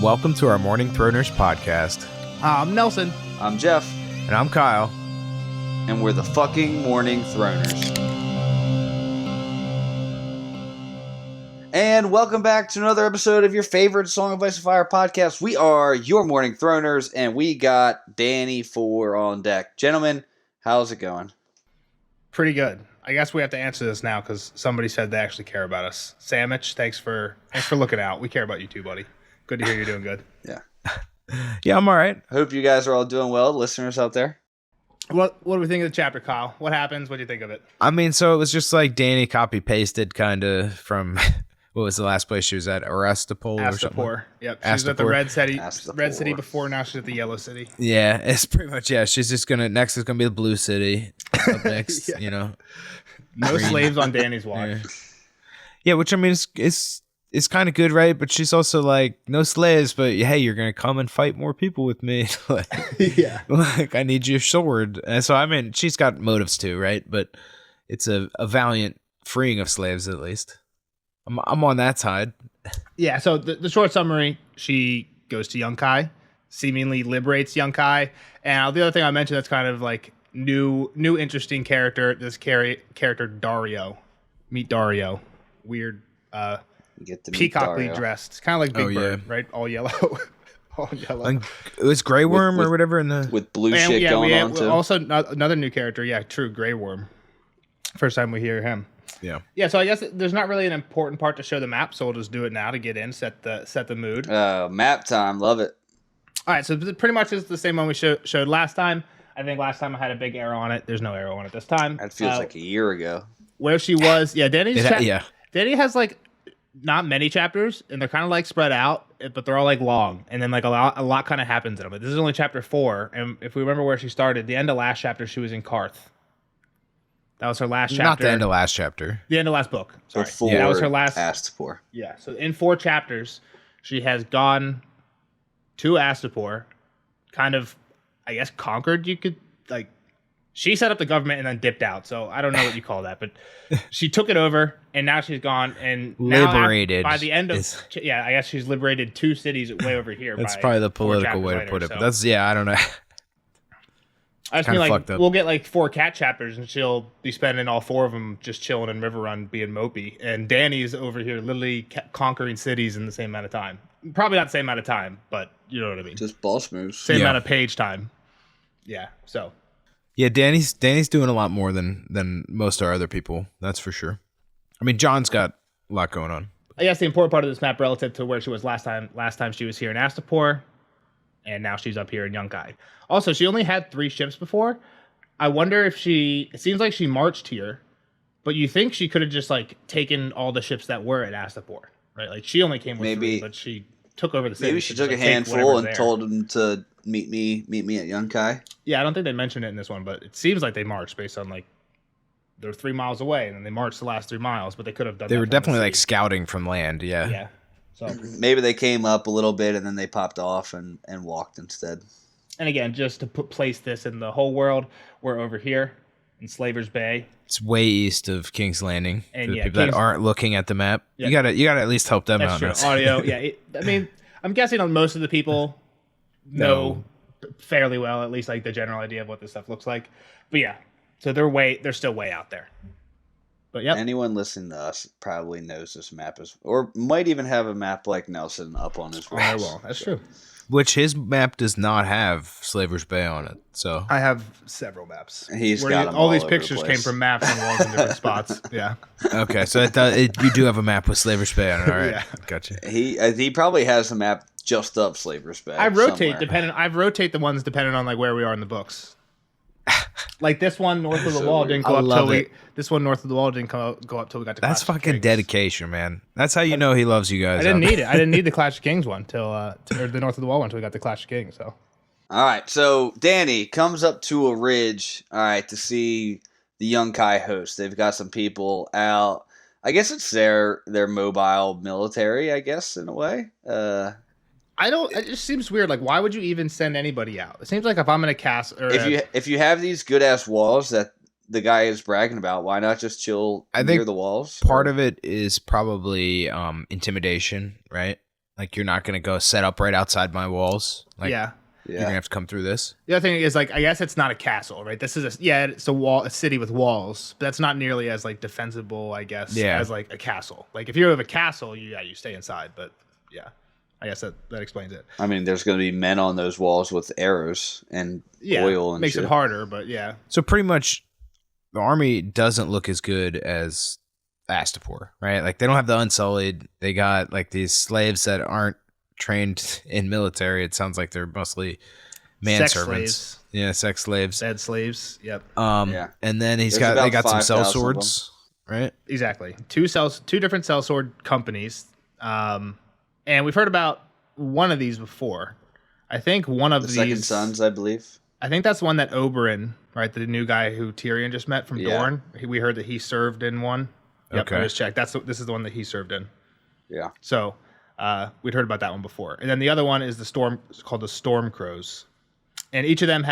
and welcome to our Morning Throners podcast. I'm Nelson. I'm Jeff. And I'm Kyle. And we're the fucking Morning Throners. And welcome back to another episode of your favorite Song of Ice and Fire podcast. We are your Morning Throners, and we got Danny 4 on deck. Gentlemen, how's it going? Pretty good. I guess we have to answer this now because somebody said they actually care about us. Sandwich, thanks for looking out. We care about you too, buddy. Good to hear you're doing good. Yeah. Yeah, I'm all right. Hope you guys are all doing well, listeners out there. What do we think of the chapter, Kyle? What happens? What do you think of it? I mean, so it was just like Danny copy-pasted kind of from, what was the last place she was at? Arestapol or something? Astapor. Yep. She's at the Red City Astapor. before, now she's at the Yellow City. Yeah, it's pretty much, she's just next is going to be the Blue City up next, Yeah. you know. No slaves on Danny's watch. Yeah, which I mean, it's kind of good, right? But she's also like, no slaves, but hey, you're going to come and fight more people with me. Like, Yeah. like, I need your sword. And so, I mean, she's got motives too, right? But it's a valiant freeing of slaves, at least. I'm on that side. Yeah, so the short summary, she goes to Yunkai, seemingly liberates Yunkai. And the other thing I mentioned that's kind of like new interesting character, this character Dario. Meet Dario. Weird, You get to meet peacockly Dario. dressed. Kind of like Big Bird, yeah. right? All yellow. All yellow. Like, it was Grey Worm With- or whatever in the... With blue And, shit going on, too. Also, another new character. Yeah, true. Grey Worm. First time we hear him. Yeah. Yeah, so I guess there's not really an important part to show the map, so we'll just do it now to get in, set the mood. Map time. Love it. All right, so pretty much it's the same one we showed last time. I think last time I had a big arrow on it. There's no arrow on it this time. That feels like a year ago. Where she was. Yeah, Danny has like not many chapters, and they're kind of like spread out, but they're all like long, and then like a lot kind of happens in them. But this is only chapter 4, and if we remember where she started, the end of last chapter she was in Karth. That was her last chapter. Not the end of last chapter. The end of last book. Sorry. Before That was her last. Astapor. Yeah. So in 4 chapters, she has gone to Astapor, kind of, I guess, conquered. You could like, she set up the government and then dipped out. So I don't know what you call that, but she took it over, and now she's gone and now Liberated. by the end of I guess she's liberated 2 cities way over here. That's by probably the 4 political way to chapters put it. later, But so. that's, I don't know. I just kinda mean fucked like up. we'll get like 4 cat chapters, and she'll be spending all 4 of them just chilling in River Run, being mopey. And Danny's over here literally conquering cities in the same amount of time. Probably not the same amount of time, but you know what I mean. Just boss moves. Same Yeah. amount of page time. Yeah. So Yeah, Danny's doing a lot more than most of our other people. That's for sure. I mean, John's got a lot going on. I guess the important part of this map relative to where she was last time she was here in Astapor, and now she's up here in Yunkai. Also, she only had 3 ships before. I wonder if it seems like she marched here, but you think she could have just like taken all the ships that were at Astapor, right? Like she only came with Maybe- 3, but she took over the city. Maybe she to took a just, like, take handful whatever's and there. told him to meet me at Yunkai. Yeah, I don't think they mentioned it in this one, but it seems like they marched based on like they're 3 miles away, and then they marched the last 3 miles, but they could have done. They that were from the definitely like sea. scouting from land. Yeah. Yeah. So, Maybe they came up a little bit and then they popped off and walked instead. and again, just to place this in the whole world, we're over here in Slaver's Bay. It's way east of King's Landing. And for the yeah, people King's- that aren't looking at the map, Yeah. you gotta at least help them That's out. true. That's- Audio, yeah. I mean, I'm guessing on most of the people know fairly well, at least like the general idea of what this stuff looks like. But yeah, so they're still way out there. But yep. Anyone listening to us probably knows this map or might even have a map like Nelson up on his I walls. will. That's true. Which his map does not have Slaver's Bay on it. So I have several maps. He's got 'em all these all over the pictures came place. from maps and walls in different spots. Yeah. okay, so you do have a map with Slaver's Bay on it. All right, Yeah. gotcha. He probably has a map just up Slaver's Bay. I rotate somewhere. I rotate the ones depending on like where we are in the books. Like this one north of the So wall weird. didn't I go up love till it. this one north of the wall didn't go up till we got to That's Clash of fucking Kings. dedication, man. That's how you know he loves you guys. I didn't out need it. I didn't need the Clash of Kings one till or the north of the wall one until we got the Clash of Kings. So All right, so Danny comes up to a ridge, all right, to see the Yunkai host. They've got some people out. I guess it's their mobile military, I guess, in a way. it just seems weird. Like, why would you even send anybody out? It seems like if I'm in a castle, or If you have these good ass walls that the guy is bragging about, why not just chill I near think the walls? Part of it is probably intimidation, right? Like you're not gonna go set up right outside my walls. Like yeah. you're gonna have to come through this. The other thing is like I guess it's not a castle, right? This is it's a city with walls, but that's not nearly as like defensible, I guess, as like a castle. Like if you have a castle, you stay inside, but yeah. I guess that explains it. I mean, there's going to be men on those walls with arrows and oil and makes shit. it harder, but yeah. So pretty much, the army doesn't look as good as Astapor, right? Like they don't have the Unsullied. They got like these slaves that aren't trained in military. It sounds like they're mostly manservants. Slaves. Yeah, sex slaves. Dead slaves. Yep. And then they There's got some 5,000 sellswords, right? Exactly. Two different sellsword companies. And we've heard about one of these before. I think one of the these Second Sons, I believe. I think that's one that Oberyn, right, the new guy who Tyrion just met from Dorne. We heard that he served in one. Yep, Okay. I just checked. This is the one that he served in. Yeah. So we'd heard about that one before. And then the other one is it's called the Storm Crows. And each of them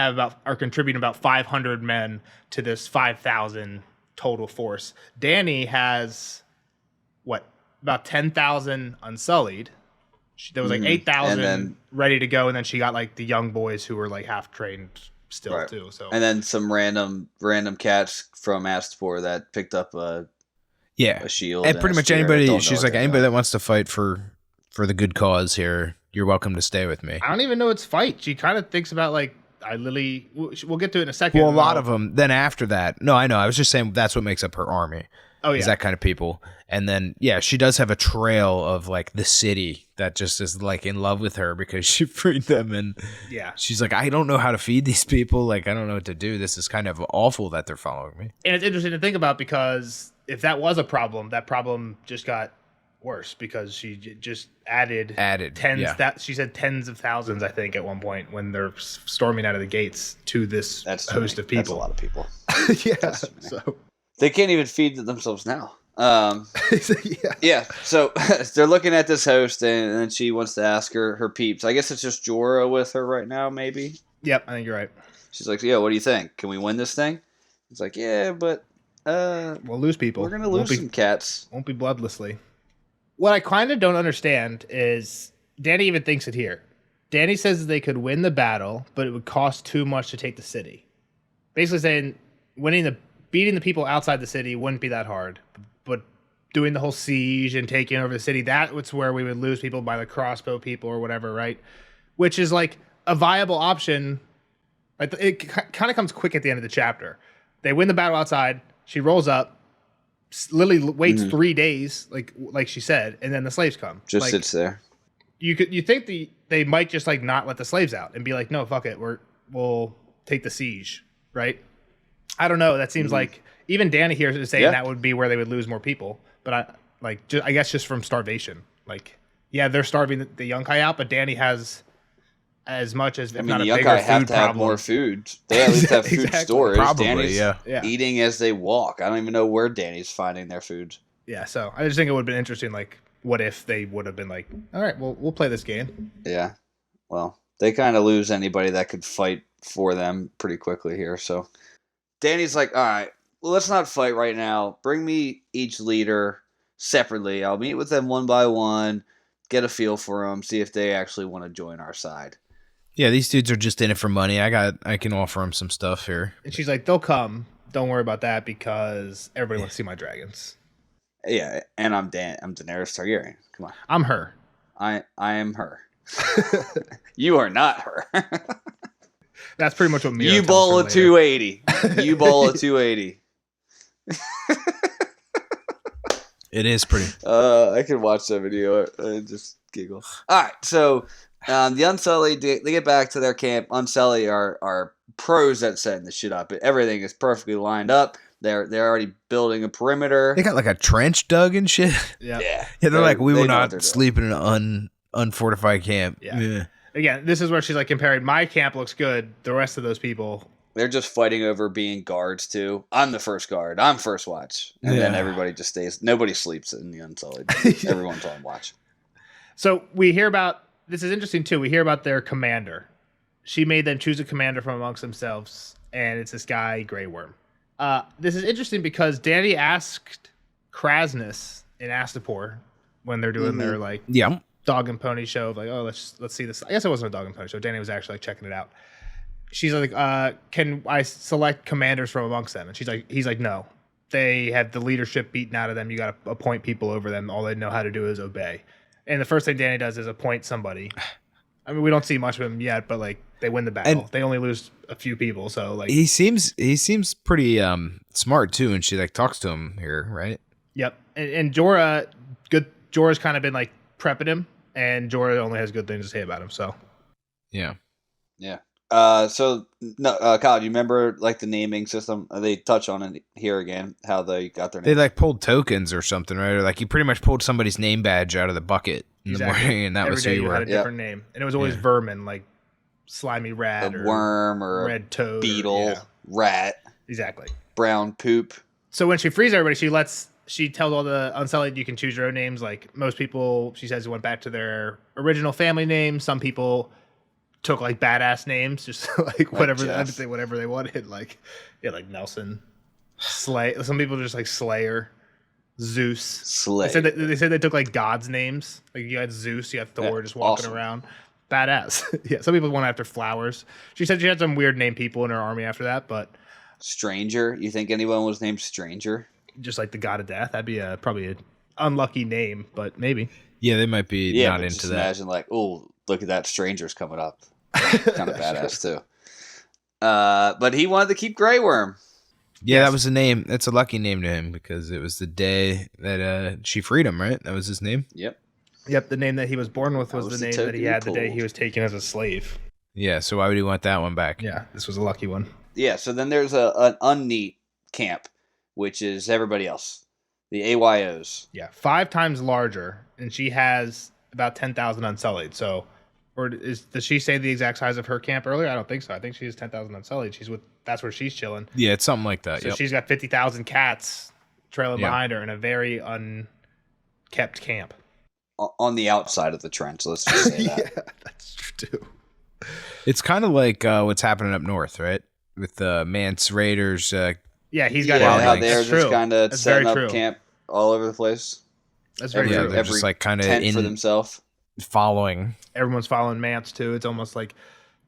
are contributing about 500 men to this 5,000 total force. Dany has about 10,000 Unsullied. There was like 8,000 ready to go, and then she got like the young boys who were like half trained still too. So and then some random cats from Astapor that picked up a shield and pretty a much spear. anybody. She's like anybody that wants to fight for the good cause here. You're welcome to stay with me. I don't even know it's fight. She kind of thinks about like we'll get to it in a second. Well, a lot of them. Then after that, no, I know. I was just saying that's what makes up her army. Oh yeah, is that kind of people. And then she does have a trail of like the city that just is like in love with her because she freed them, and she's like, I don't know how to feed these people. Like I don't know what to do. This is kind of awful that they're following me. And it's interesting to think about because if that was a problem, that problem just got worse because she just added tens. That she said tens of thousands, I think, at one point when they're storming out of the gates to this host of people. That's a lot of people. Yeah. So they can't even feed themselves now. Yeah. So they're looking at this host, and then she wants to ask her peeps. I guess it's just Jorah with her right now, maybe. Yep, I think you're right. She's like, "Yeah, what do you think? Can we win this thing?" He's like, "Yeah, but we'll lose people. We're gonna lose some cats. Won't be bloodlessly." What I kind of don't understand is Dany even thinks it here. Dany says they could win the battle, but it would cost too much to take the city. Basically saying beating the people outside the city wouldn't be that hard, but doing the whole siege and taking over the city, that's where we would lose people by the crossbow people or whatever, right? Which is like a viable option. Like it kind of comes quick at the end of the chapter. They win the battle outside. She rolls up. Lily waits 3 days, like she said, and then the slaves come. Just sits there. You think they might just like not let the slaves out and be like, no, fuck it, we'll take the siege, right? I don't know. That seems like even Dany here is saying that would be where they would lose more people. But I guess just from starvation. Like, yeah, they're starving the Yunkai out, but Dany has as much as if not a bigger Yunkai have food to problem. have more food. They at least have food storage. Probably, Dany's eating as they walk. I don't even know where Dany's finding their food. Yeah, so I just think it would have been interesting. Like, what if they would have been like, all right, well, we'll play this game. Yeah, well, they kind of lose anybody that could fight for them pretty quickly here. So Dany's like, all right, well, let's not fight right now. Bring me each leader separately. I'll meet with them one by one, get a feel for them, see if they actually want to join our side. Yeah, these dudes are just in it for money. I can offer them some stuff here. And she's like, they'll come. Don't worry about that because everybody wants to see my dragons. Yeah, and I'm Daenerys Targaryen. Come on. I'm her. I am her. You are not her. That's pretty much what Mira you bowl a 280. You bowl a 280. It is pretty. I can watch that video and just giggle. All right, so the Unsullied, they get back to their camp. Unsullied are pros at setting the shit up. Everything is perfectly lined up. They're already building a perimeter. They got like a trench dug and shit. Yeah. They're like, we will not sleep in an unfortified camp. Yeah. Again, this is where she's like comparing my camp looks good. The rest of those people, they're just fighting over being guards too. I'm the first guard. I'm first watch. And then everybody just stays. Nobody sleeps in the Unsullied. Everyone's on watch. So we hear about, this is interesting too. We hear about their commander. She made them choose a commander from amongst themselves. And it's this guy, Grey Worm. This is interesting because Dany asked Krasnus in Astapor when they're doing their like dog and pony show of like, oh, let's see this. I guess it wasn't a dog and pony show. Danny was actually like checking it out. She's like, can I select commanders from amongst them? And he's like, no. They have the leadership beaten out of them. You got to appoint people over them. All they know how to do is obey. And the first thing Danny does is appoint somebody. I mean, we don't see much of him yet, but like they win the battle. And they only lose a few people, so like he seems pretty smart too. And she like talks to him here, right? Yep. And Jorah's kind of been like prepping him, and Jorah only has good things to say about him. So yeah. So no, Kyle, do you remember like the naming system? They touch on it here again, how they got their name. They like pulled tokens or something, right? Or like you pretty much pulled somebody's name badge out of the bucket in the morning, and that Every was day who you were. Had a different name, and it was always vermin, like slimy rat, a or worm, or red toad, beetle, rat, exactly, brown poop. So when she frees everybody, she tells all the Unsullied, you can choose your own names. Like most people, she says, went back to their original family names. Some people took like badass names, just like whatever they wanted. Like Nelson, Slay. Some people just like Slayer, Zeus. Slay. They said they took like gods' names. Like you had Zeus, you had Thor just walking around. Badass. Yeah. Some people went after flowers. She said she had some weird name people in her army after that, but Stranger. You think anyone was named Stranger? Just like the god of death. That'd be probably an unlucky name, but maybe. Yeah, they might be not into that. Imagine like, oh, look at that, Stranger's coming up. Kind of badass too. But he wanted to keep Grey Worm. Yeah, that was the name. That's a lucky name to him because it was the day that she freed him, right? That was his name? Yep. The name that he was born with was the name that he had the day he was taken as a slave. Yeah, so why would he want that one back? Yeah, this was a lucky one. Yeah, so then there's an unneat camp, which is everybody else. The AYOs. Yeah, 5 times larger, and she has about 10,000 Unsullied. So, does she say the exact size of her camp earlier? I don't think so. I think she has 10,000 Unsullied. That's where she's chilling. Yeah, it's something like that. So she's got 50,000 cats trailing behind her in a very unkept camp. On the outside of the trench, let's just say that. Yeah, that's true too. It's kind of like what's happening up north, right? With the Mance Raiders. Yeah, he's got how they're just kind of setting up camp all over the place. That's very true. They're just like kind of in for themselves. Following. Everyone's following Mance too. It's almost like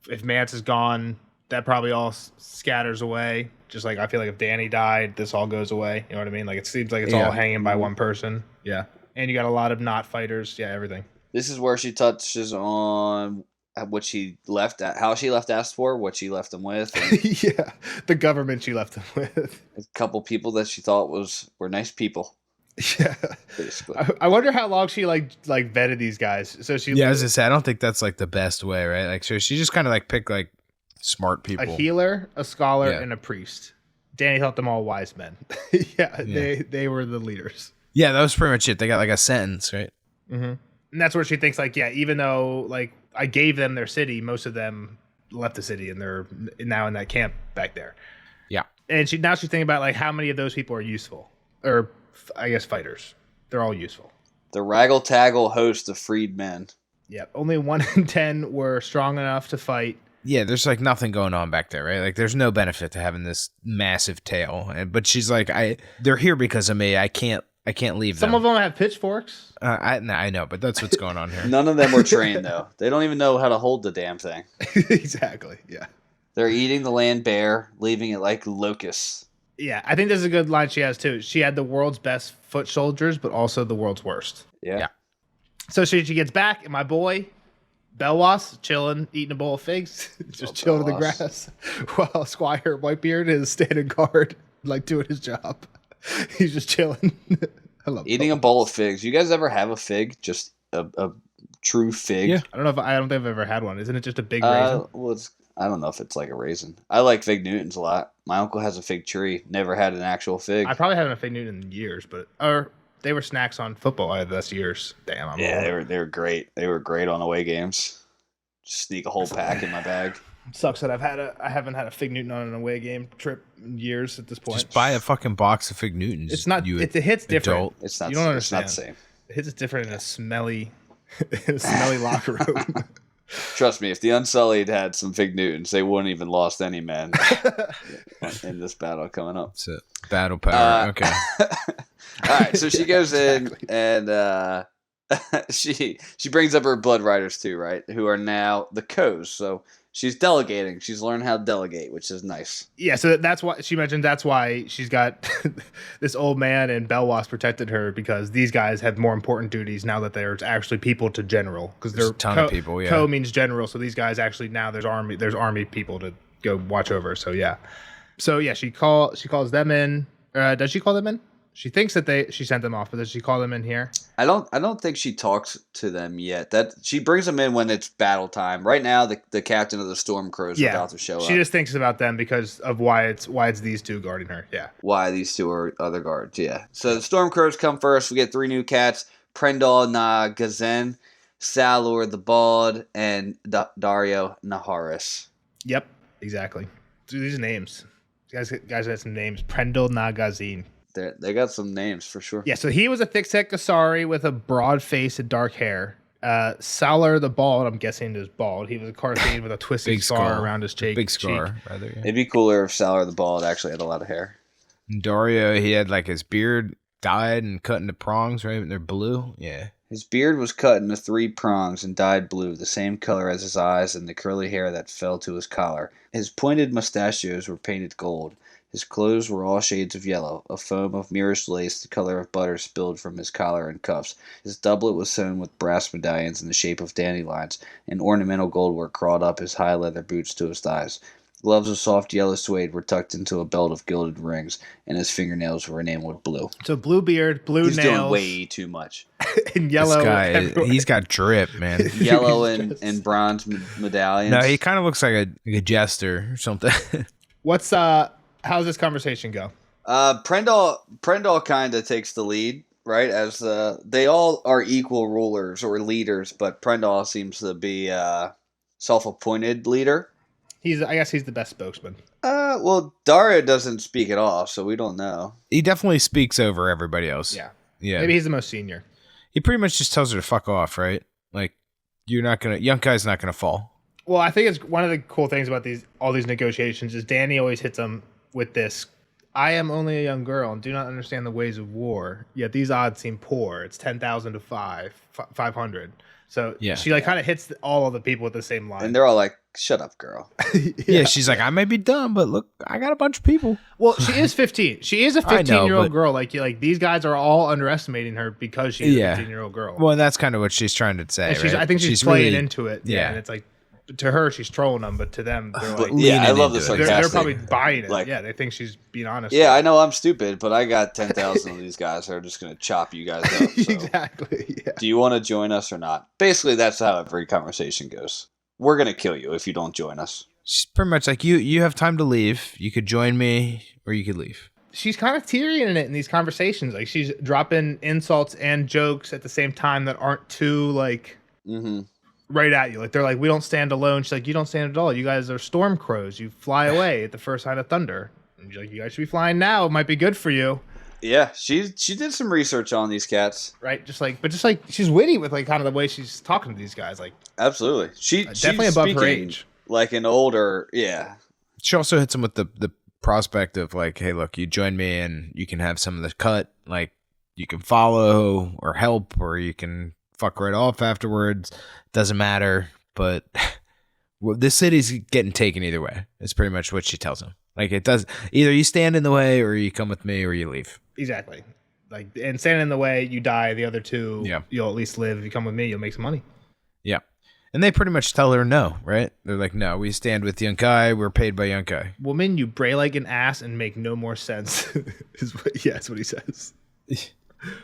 if Mance is gone, that probably all scatters away. Just like I feel like if Danny died, this all goes away. You know what I mean? Like it seems like it's all hanging by one person. Yeah. And you got a lot of not fighters. Yeah, everything. This is where she touches on what she left, how she left Astapor, what she left him with. Yeah, the government she left him with. A couple people that she thought were nice people. Yeah, basically. I wonder how long she like vetted these guys. So she. Yeah, as I said, I don't think that's like the best way, right? Like, so she just kind of like picked like smart people, a healer, a scholar, and a priest. Danny thought them all wise men. Yeah, they were the leaders. Yeah, that was pretty much it. They got like a sentence, right? Mm-hmm. And that's where she thinks like, yeah, even though like I gave them their city, most of them left the city and they're now in that camp back there. Yeah. And she's thinking about like how many of those people are useful, or I guess fighters. They're all useful. The raggle-taggle host of freed men. Yeah, only 1 in 10 were strong enough to fight. Yeah, there's like nothing going on back there, right? Like there's no benefit to having this massive tail. But she's like, they're here because of me. I can't leave them. Some of them have pitchforks. I know, but that's what's going on here. None of them were trained, though. They don't even know how to hold the damn thing. Exactly, yeah. They're eating the land bare, leaving it like locusts. Yeah, I think this is a good line she has, too. She had the world's best foot soldiers, but also the world's worst. Yeah. So she gets back, and my boy, Belwas, chilling, eating a bowl of figs, just chilling in the grass, while Squire Whitebeard is standing guard, like doing his job. He's just chilling. I love eating a bowl of figs. You guys ever have a fig? Just a true fig? Yeah. I don't think I've ever had one. Isn't it just a big raisin? Well, I don't know if it's like a raisin. I like fig Newtons a lot. My uncle has a fig tree. Never had an actual fig. I probably haven't had a fig Newton in years, or they were snacks on football. That's years. Damn. I'm old. They were great. They were great on away games. Just sneak a whole pack in my bag. Sucks that I haven't had a fig Newton on an away game trip in years at this point. Just buy a fucking box of fig Newtons. It hits different. It's not. You don't understand. It's not the same. It hits different in a smelly locker room. Trust me, if the Unsullied had some fig Newtons, they wouldn't even lost any men in this battle coming up. It's a battle power. Okay. All right, so she goes in and she brings up her blood riders too, right? Who are now the Co's. So she's delegating. She's learned how to delegate, which is nice. Yeah, so that's why she mentioned that's why she's got this old man and Belwas protected her, because these guys have more important duties now that there's actually people to general, because there's a ton of people. Yeah, Co means general, so these guys actually now there's army people to go watch over. So yeah, she calls them in. Does she call them in? She thinks that she sent them off, but does she call them in here? I don't think she talks to them yet. That she brings them in when it's battle time. Right now, the captain of the Storm Crows are about to show up. She just thinks about them because of why it's these two guarding her. Yeah. Why these two are other guards? Yeah. So the Storm Crows come first. We get 3 new cats: Prendal na Gazen, Salor the Bald, and Dario Naharis. Yep. Exactly. Dude, these names. Guys have some names. Prendal na Gazin. They got some names for sure. Yeah, so he was a thick-set Kasari with a broad face and dark hair. Salar the Bald, I'm guessing, is bald. He was a Carthage with a twisted scar around his cheek. Big scar, rather. Yeah. It'd be cooler if Salar the Bald actually had a lot of hair. And Dario, he had like his beard dyed and cut into prongs, right? And they're blue. Yeah. His beard was cut into 3 prongs and dyed blue, the same color as his eyes and the curly hair that fell to his collar. His pointed mustachios were painted gold. His clothes were all shades of yellow, a foam of Moorish lace the color of butter spilled from his collar and cuffs. His doublet was sewn with brass medallions in the shape of dandelions, and ornamental goldwork crawled up his high leather boots to his thighs. Gloves of soft yellow suede were tucked into a belt of gilded rings, and his fingernails were enameled blue. So blue beard, blue He's nails. He's doing way too much. And yellow. This guy, he's got drip, man. Yellow and bronze medallions. No, he kind of looks like a jester or something. How's this conversation go? Prendal kind of takes the lead, right? As they all are equal rulers or leaders, but Prendal seems to be self-appointed leader. I guess he's the best spokesman. Well, Daria doesn't speak at all, so we don't know. He definitely speaks over everybody else. Yeah. Maybe he's the most senior. He pretty much just tells her to fuck off, right? Like, young guy's not gonna fall. Well, I think it's one of the cool things about all these negotiations is Danny always hits them with this: I am only a young girl and do not understand the ways of war, yet these odds seem poor. It's 10,000 to 500. So she kind of hits all of the people with the same line. And they're all like, shut up, girl. Yeah, she's like, I may be dumb, but look, I got a bunch of people. Well, she is 15. She is a 15-year-old girl. Like these guys are all underestimating her because she's a 15-year-old girl. Well, and that's kind of what she's trying to say, right? I think she's playing really, into it. Yeah. And it's like, to her, she's trolling them, but to them, they're like, I love the sarcastic. They're probably buying it. Like, they think she's being honest. Yeah, I know I'm stupid, but I got 10,000 of these guys that are just going to chop you guys up. So. Exactly. Yeah. Do you want to join us or not? Basically, that's how every conversation goes. We're going to kill you if you don't join us. She's pretty much like, you have time to leave. You could join me or you could leave. She's kind of Tyrion it in these conversations. Like, she's dropping insults and jokes at the same time that aren't too, like... Mm-hmm. Right at you. Like, they're like, we don't stand alone. She's like, you don't stand at all. You guys are storm crows. You fly away at the first sign of thunder. And she's like, you guys should be flying now. It might be good for you. Yeah, she did some research on these cats. Right? Just like she's witty with like kind of the way she's talking to these guys. Like, absolutely. She's definitely above her age. Like an older, yeah. She also hits him with the prospect of like, hey, look, you join me and you can have some of the cut. Like, you can follow or help, or you can fuck right off afterwards. Doesn't matter, but this city's getting taken either way. It's pretty much what she tells him. Like, it does, either you stand in the way or you come with me or you leave. Exactly. Like, and standing in the way, you die. The other two, you'll at least live. If you come with me, you'll make some money. Yeah. And they pretty much tell her no, right? They're like, no, we stand with Yunkai. We're paid by Yunkai. Woman, you bray like an ass and make no more sense. That's what he says.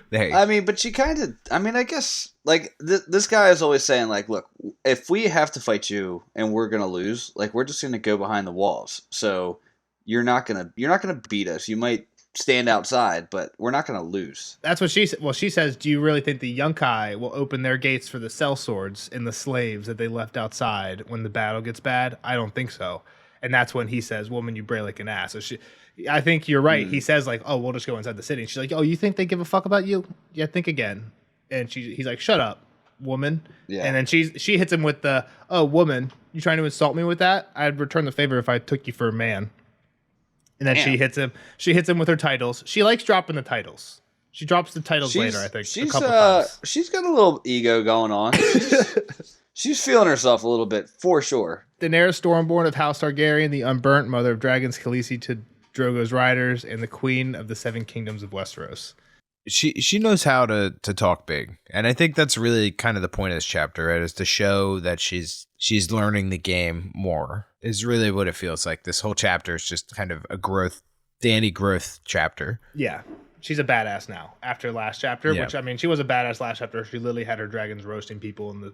Hey. I mean, but she kind of, I guess, like, this guy is always saying, like, look, if we have to fight you and we're going to lose, like, we're just going to go behind the walls. So you're not going to beat us. You might stand outside, but we're not going to lose. That's what she said. Well, she says, do you really think the Yunkai will open their gates for the sellswords and the slaves that they left outside when the battle gets bad? I don't think so. And that's when he says, woman, you bray like an ass. So I think you're right. He says, like, oh, we'll just go inside the city. And she's like, oh, you think they give a fuck about you? Yeah, think again. And he's like, shut up, woman. Yeah. And then she hits him with the, oh, woman, you trying to insult me with that? I'd return the favor if I took you for a man. And then she hits him with her titles. She likes dropping the titles. She drops the titles later, I think. She's a couple times. She's got a little ego going on. She's feeling herself a little bit, for sure. Daenerys Stormborn of House Targaryen, the unburnt mother of dragons, Khaleesi to Drogo's riders, and the queen of the seven kingdoms of Westeros. She knows how to talk big, and I think that's really kind of the point of this chapter, right? Is to show that she's learning the game more. Is really what it feels like. This whole chapter is just kind of a Dany growth chapter. Yeah, she's a badass now after last chapter. Yeah. Which I mean, she was a badass last chapter. She literally had her dragons roasting people in the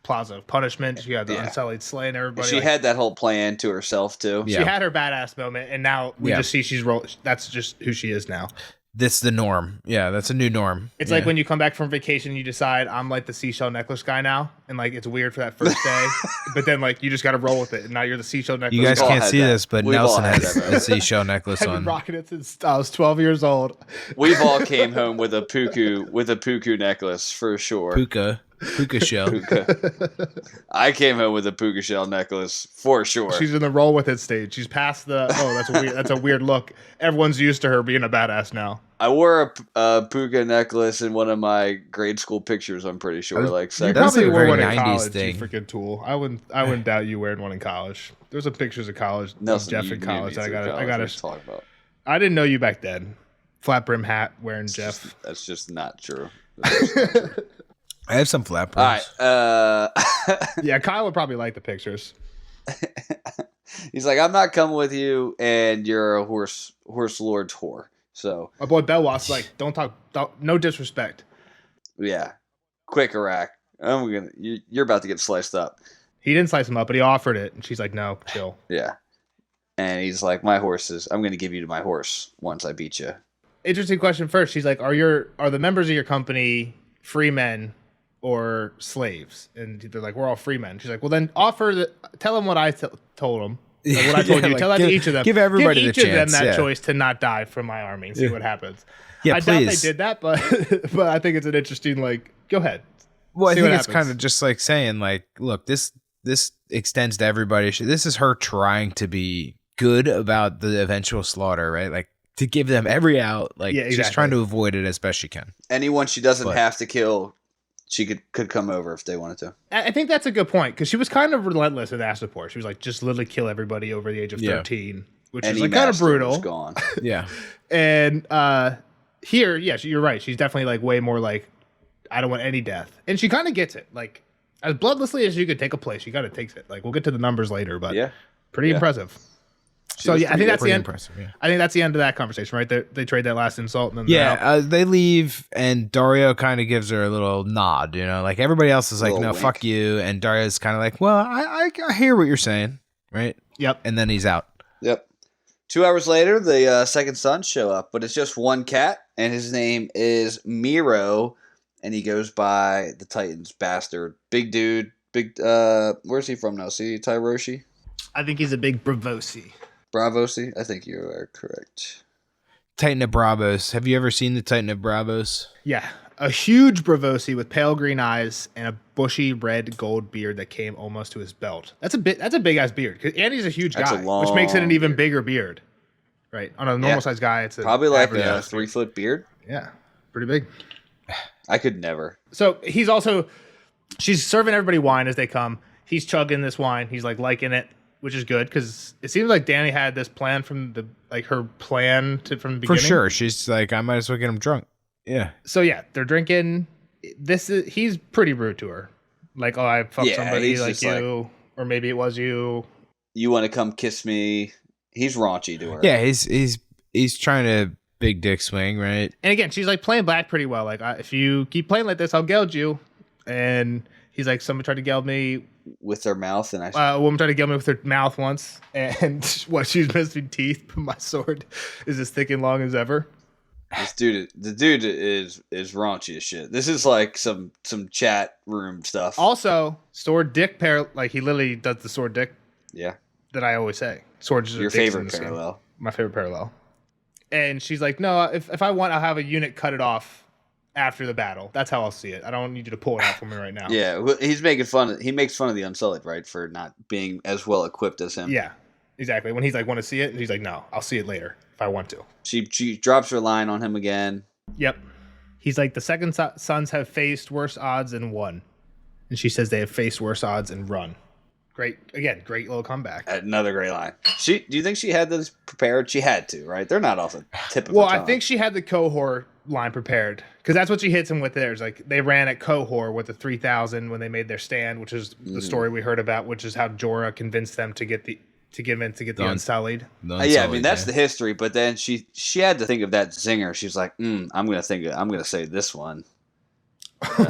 Plaza of Punishment. She had the Unsullied slaying everybody. She had that whole plan to herself too. She had her badass moment, and now we just see that's just who she is now. That's the norm. Yeah, that's a new norm. It's like when you come back from vacation, you decide I'm like the seashell necklace guy now, and like it's weird for that first day, but then like you just got to roll with it, and now you're the seashell necklace. You guys can't see this, but Nelson has a seashell necklace on. I've been rocking it since I was 12 years old. We've all came home with a puku necklace for sure. Puka shell. I came home with a puka shell necklace for sure. She's in the roll with it stage. She's past the that's a weird look. Everyone's used to her being a badass now. I wore a puka necklace in one of my grade school pictures. I'm pretty sure. You probably wore one in college. Thing. You freaking tool. I wouldn't doubt you wearing one in college. There's some pictures of college. Nelson, Jeff in college. I gotta talk about. I didn't know you back then. Flat brim hat wearing Jeff. That's just not true. I have some flat brims. All right. Yeah, Kyle would probably like the pictures. He's like, I'm not coming with you, and you're a horse lord's whore. So my boy Belwas like, don't no disrespect. Yeah, quick Iraq. You're about to get sliced up. He didn't slice him up, but he offered it, and she's like, no, chill. Yeah, and he's like, I'm going to give you to my horse once I beat you. Interesting question first. She's like, are the members of your company free men or slaves? And they're like, we're all free men. She's like, well then tell them what I told them. Like what I told you. Like, tell that to each of them. Give everybody give each the chance. Of them that choice to not die from my army and see what happens. Yeah, I doubt they did that, but I think it's an interesting, like, go ahead. Well, I think it's kind of just like saying, like, look, this extends to everybody. This is her trying to be good about the eventual slaughter, right? Like, to give them every out, like, just trying to avoid it as best she can. Anyone she doesn't have to kill, she could come over if they wanted to. I think that's a good point, because she was kind of relentless in Astapor. She was like, just literally kill everybody over the age of 13, which is like kind of brutal. Gone. Yeah. And here, you're right. She's definitely like way more like, I don't want any death. And she kind of gets it. Like, as bloodlessly as you could take a place, she kind of takes it. Like, we'll get to the numbers later, but pretty impressive. So I think that's the end. I think that's the end of that conversation, right? They trade that last insult, and then they leave, and Dario kind of gives her a little nod, like everybody else is like, no, wink. Fuck you, and Dario's kind of like, well, I hear what you're saying, right? Yep. And then he's out. Yep. 2 hours later, the second sons show up, but it's just one cat, and his name is Miro, and he goes by the Titans bastard, big dude, where's he from now? See Tyroshi? I think he's a big Bravosi. Bravosi? I think you are correct. Titan of Bravos. Have you ever seen the Titan of Bravos? Yeah. A huge Bravosi with pale green eyes and a bushy red gold beard that came almost to his belt. That's a big ass beard. Andy's a huge guy, which makes it an even bigger beard. Right. On a normal sized guy, it's probably like a 3-foot beard. Yeah. Pretty big. I could never. So she's serving everybody wine as they come. He's chugging this wine. He's like liking it, which is good, because it seems like Dany had this plan from the beginning. For sure. She's like, I might as well get him drunk. Yeah. So yeah, they're drinking. He's pretty rude to her. Like, oh, I fucked somebody like you, or maybe it was you. You want to come kiss me? He's raunchy to her. Yeah, he's trying to big dick swing, right? And again, she's like playing back pretty well. Like, if you keep playing like this, I'll geld you. And he's like, somebody tried to geld me with their mouth, and a woman tried to geld me with her mouth once, and she's missing teeth, but my sword is as thick and long as ever. The dude is raunchy as shit. This is like some chat room stuff. Also, sword dick pair, like he literally does the sword dick. Yeah. That I always say. Swords are your favorite parallel. My favorite parallel. And she's like, no, if I want, I'll have a unit cut it off after the battle. That's how I'll see it. I don't need you to pull it out for me right now. Yeah, he makes fun of the Unsullied, right, for not being as well equipped as him. Yeah, exactly. When he's like, want to see it? And he's like, no, I'll see it later if I want to. She drops her line on him again. Yep. He's like, the second sons have faced worse odds and won. And she says they have faced worse odds and run. Great little comeback. Another great line. Do you think she had this prepared? She had to, right? They're not off the tip of Well, her tongue. I think she had the cohort line prepared because that's what she hits him with. There's like they ran at cohort with the 3,000 when they made their stand, which is the story we heard about, which is how Jorah convinced them to get the Unsullied. Yeah, I mean that's the history. But then she had to think of that zinger. She's like, I'm gonna say this one.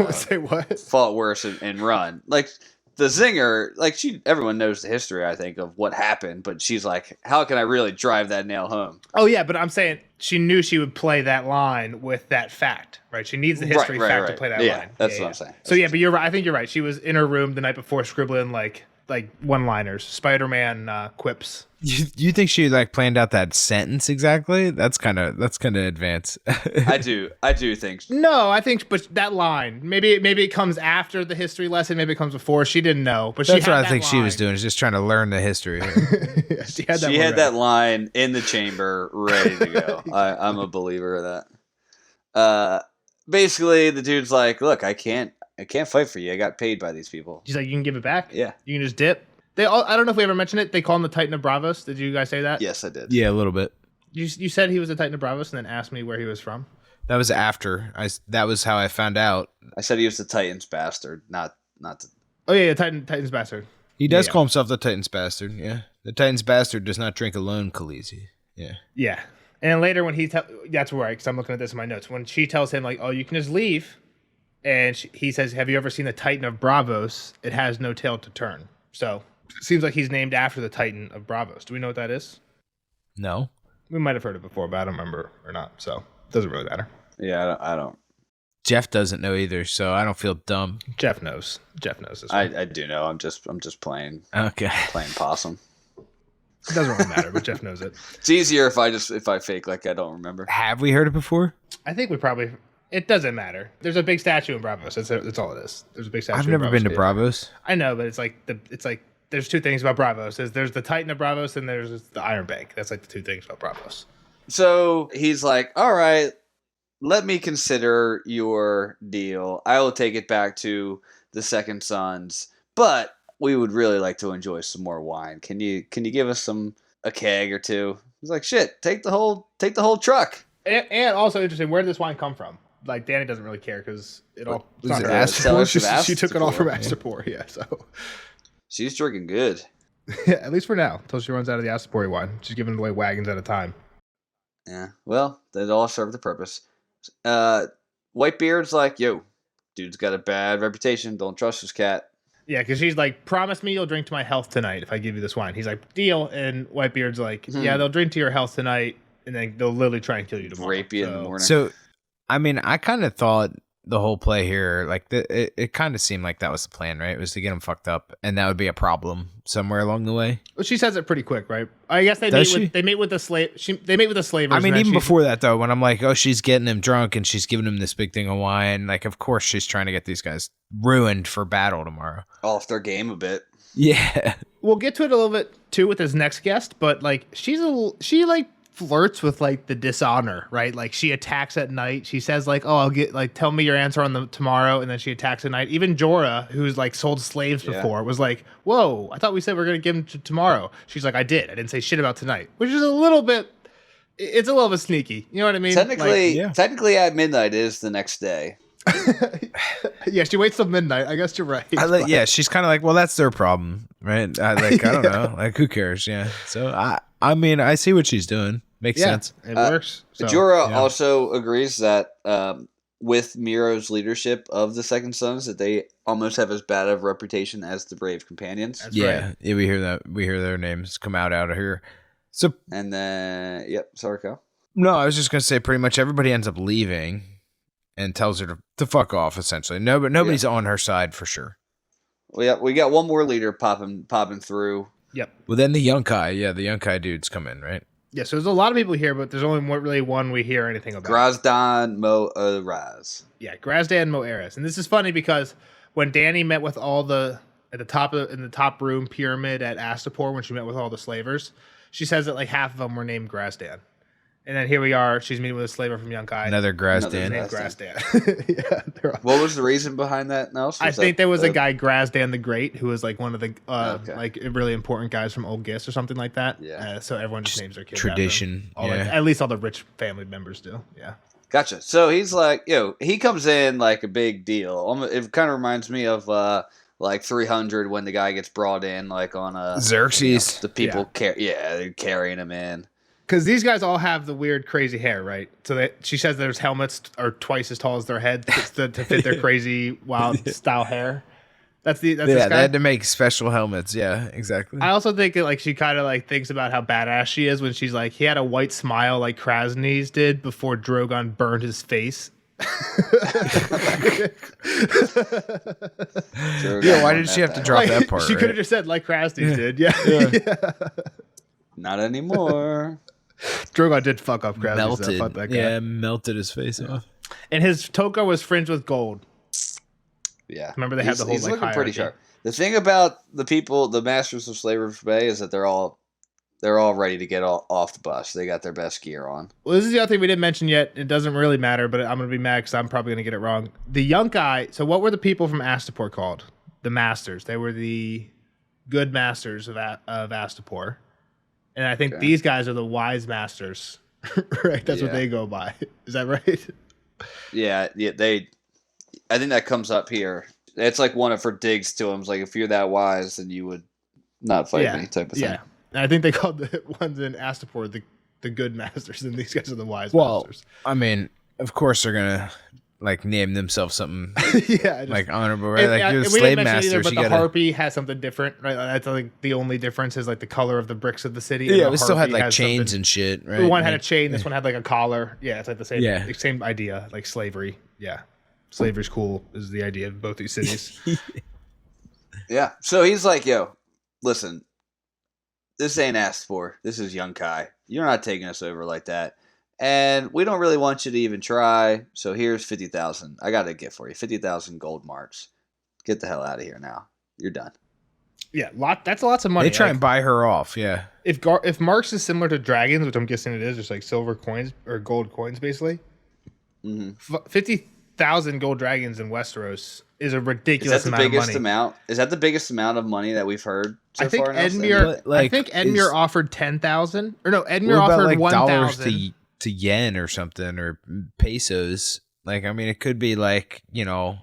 Say what? Fought worse and run like. The zinger, like everyone knows the history, I think, of what happened, but she's like, how can I really drive that nail home? Oh, yeah, but I'm saying she knew she would play that line with that fact, right? She needs the history fact to play that line. That's what I'm saying. So, but you're right. I think you're right. She was in her room the night before scribbling like one-liners, Spider-Man quips. You think she like planned out that sentence exactly? That's kind of advanced. I do think. No, I think, but that line maybe it comes after the history lesson. Maybe it comes before. She didn't know, but that's what I think she was doing. Is just trying to learn the history. She had that line in the chamber ready to go. I'm a believer of that. Basically, the dude's like, "Look, I can't fight for you. I got paid by these people." She's like, "You can give it back. Yeah, you can just dip." I don't know if we ever mentioned it. They call him the Titan of Bravos. Did you guys say that? Yes, I did. Yeah, a little bit. You said he was the Titan of Bravos, and then asked me where he was from. That was after that was how I found out. I said he was the Titan's bastard, not the. Oh yeah, Titan's bastard. He does call himself the Titan's bastard. Yeah, the Titan's bastard does not drink alone, Khaleesi. Yeah. Yeah, and later when that's right, because I'm looking at this in my notes. When she tells him like, "Oh, you can just leave," and he says, "Have you ever seen the Titan of Bravos? It has no tail to turn." So. It seems like he's named after the Titan of Bravos. Do we know what that is? No. We might have heard it before, but I don't remember or not. So it doesn't really matter. Yeah, I don't. Jeff doesn't know either, so I don't feel dumb. Jeff knows. This I do know. I'm just playing. Okay. Playing possum. It doesn't really matter, but Jeff knows it. It's easier if I fake like I don't remember. Have we heard it before? I think we probably. It doesn't matter. There's a big statue in Bravos. That's all it is. There's a big statue. I've never been to Bravos. I know, but it's like there's two things about Bravos. There's the Titan of Bravos and there's the Iron Bank. That's like the two things about Bravos. So he's like, all right, let me consider your deal. I will take it back to the Second Sons, but we would really like to enjoy some more wine. Can you give us a keg or two? He's like, shit, take the whole truck. And also interesting, where did this wine come from? Like Danny doesn't really care because it all. She took it all from Astapor. Yeah, so. She's drinking good. Yeah, at least for now, until she runs out of the Astapor wine. She's giving away wagons at a time. Yeah, well, they all serve the purpose. Whitebeard's like, yo, dude's got a bad reputation. Don't trust this cat. Yeah, because she's like, promise me you'll drink to my health tonight if I give you this wine. He's like, deal. And Whitebeard's like, yeah, they'll drink to your health tonight, and then they'll literally try and kill you tomorrow. Rape you in the morning. So, I mean, I kind of thought the whole play here, like it kind of seemed like that was the plan, right? It was to get him fucked up, and that would be a problem somewhere along the way. Well, she says it pretty quick, right? I guess they meet with the slave. They meet with the slavers. I mean, even before that, though, when I'm like, oh, she's getting him drunk and she's giving him this big thing of wine, like, of course she's trying to get these guys ruined for battle tomorrow. Off their game a bit. Yeah. We'll get to it a little bit too with his next guest, but like she flirts with like the dishonor, right? Like she attacks at night. She says like, "Oh, I'll get like tell me your answer on the tomorrow," and then she attacks at night. Even Jorah, who's like sold slaves before, was like, "Whoa, I thought we said we are gonna give him tomorrow." She's like, "I did. I didn't say shit about tonight," which is a little bit. It's a little bit sneaky. You know what I mean? Technically, at midnight is the next day. Yeah, she waits till midnight. I guess you're right. Yeah, she's kind of like, well, that's their problem, right? I don't know. Like, who cares? Yeah. So I mean, I see what she's doing. Makes sense. It works. So, Jorah also agrees that with Miro's leadership of the Second Sons, that they almost have as bad of a reputation as the Brave Companions. That's right. Yeah, we hear that. We hear their names come out of here. So and then, sorry, Kyle. No, I was just gonna say, pretty much everybody ends up leaving and tells her to fuck off. Essentially, nobody's on her side for sure. Well, yeah, we got one more leader popping through. Yep. Well, then the Yunkai dudes come in, right? Yeah, so there's a lot of people here, but there's only really one we hear anything about. Grazdan Mo'Araz. Yeah, Grazdan Mo'Araz. And this is funny because when Danny met with all in the top room pyramid at Astapor, when she met with all the slavers, she says that like half of them were named Grazdan. And then here we are. She's meeting with a slaver from Yunkai. Another Grazdan. Named Grazdan. Yeah, what was the reason behind that, Nels? I think there was a guy, Grazdan the Great, who was like one of the like really important guys from Old Gis or something like that. Yeah. So everyone just names their kids tradition. After him. At least all the rich family members do. Yeah. Gotcha. So he's like, he comes in like a big deal. It kind of reminds me of like 300 when the guy gets brought in like on a Xerxes. The people they're carrying him in. Because these guys all have the weird, crazy hair, right? So she says there's helmets are twice as tall as their head to fit their crazy, wild style hair. That's this guy. They had to make special helmets. Yeah, exactly. I also think that like she kind of like thinks about how badass she is when she's like, he had a white smile like Krasny's did before Drogon burned his face. Yeah, why did she have to drop that part? She could have just said like Krasny's did. Yeah. Not anymore. Drogon did fuck up Krasny. Melted. Fuck that guy. Yeah, melted his face off. And his toga was fringed with gold. Yeah. Remember they had the whole he's like looking pretty hierarchy. sharp. The thing about the Masters of Slavery Bay is that they're all ready to get off the bus. They got their best gear on. Well, this is the other thing we didn't mention yet. It doesn't really matter, but I'm going to be mad because I'm probably going to get it wrong. The Yunkai, so what were the people from Astapor called? The Masters. They were the good masters of Astapor. And I think these guys are the wise masters, right? That's what they go by. Is that right? Yeah. I think that comes up here. It's like one of her digs to him. It's like, if you're that wise, then you would not fight me type of thing. Yeah. And I think they called the ones in Astapor the good masters, and these guys are the wise masters. I mean, of course they're going to like name themselves something like honorable, right? Like you're the slave masters. But the harpy has something different, right? That's like the only difference is like the color of the bricks of the city. Yeah, we still had like chains and shit, right? One had a chain, this one had like a collar. Yeah, it's like the same idea, like slavery. Yeah. Slavery's cool is the idea of both these cities. Yeah. So he's like, listen, this ain't asked for. This is Yunkai. You're not taking us over like that. And we don't really want you to even try. So here's 50,000. I got a gift for you. 50,000 gold marks. Get the hell out of here now. You're done. Yeah, that's lots of money. They try and buy her off. Yeah. If marks is similar to dragons, which I'm guessing it is, just like silver coins or gold coins, basically. 50,000 gold dragons in Westeros is a ridiculous amount of money. Is that the biggest amount of money that we've heard so I think far? Edmure offered 10,000. Or no, Edmure offered like 1,000 to yen or something, or pesos. Like, I mean, it could be like, You're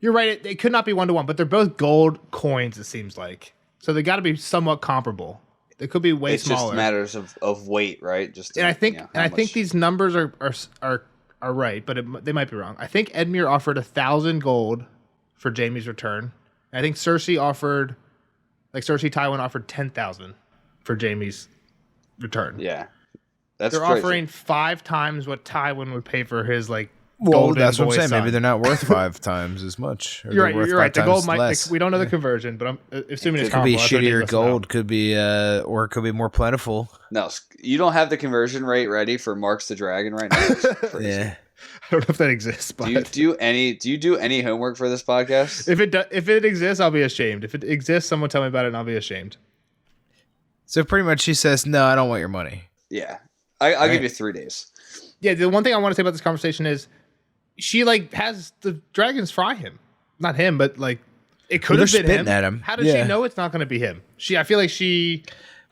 right. It could not be 1-to-1, but they're both gold coins, it seems like. So they got to be somewhat comparable. They could be way smaller. It's just matters of weight, right? I think these numbers are right, but they might be wrong. I think Edmure offered 1,000 gold for Jaime's return. I think Cersei Tywin offered 10,000 for Jaime's return. Yeah. They're crazy. offering 5 times what Tywin would pay for his golden that's what I'm saying. son. Maybe they're not worth 5 times as much. You're right. The gold might. We don't know the conversion, but I'm assuming it's could be comparable. shittier gold. Could be or it could be more plentiful. No, you don't have the conversion rate ready for Marks the Dragon right now. Yeah. I don't know if that exists. But do you do any homework for this podcast? If it exists, I'll be ashamed. If it exists, someone tell me about it, and I'll be ashamed. So pretty much, she says, "No, I don't want your money." Yeah, I'll give you 3 days. Yeah, the one thing I want to say about this conversation is she has the dragons fry him, not him, but like it could have been him. At him. How did she know it's not going to be him? I feel like she.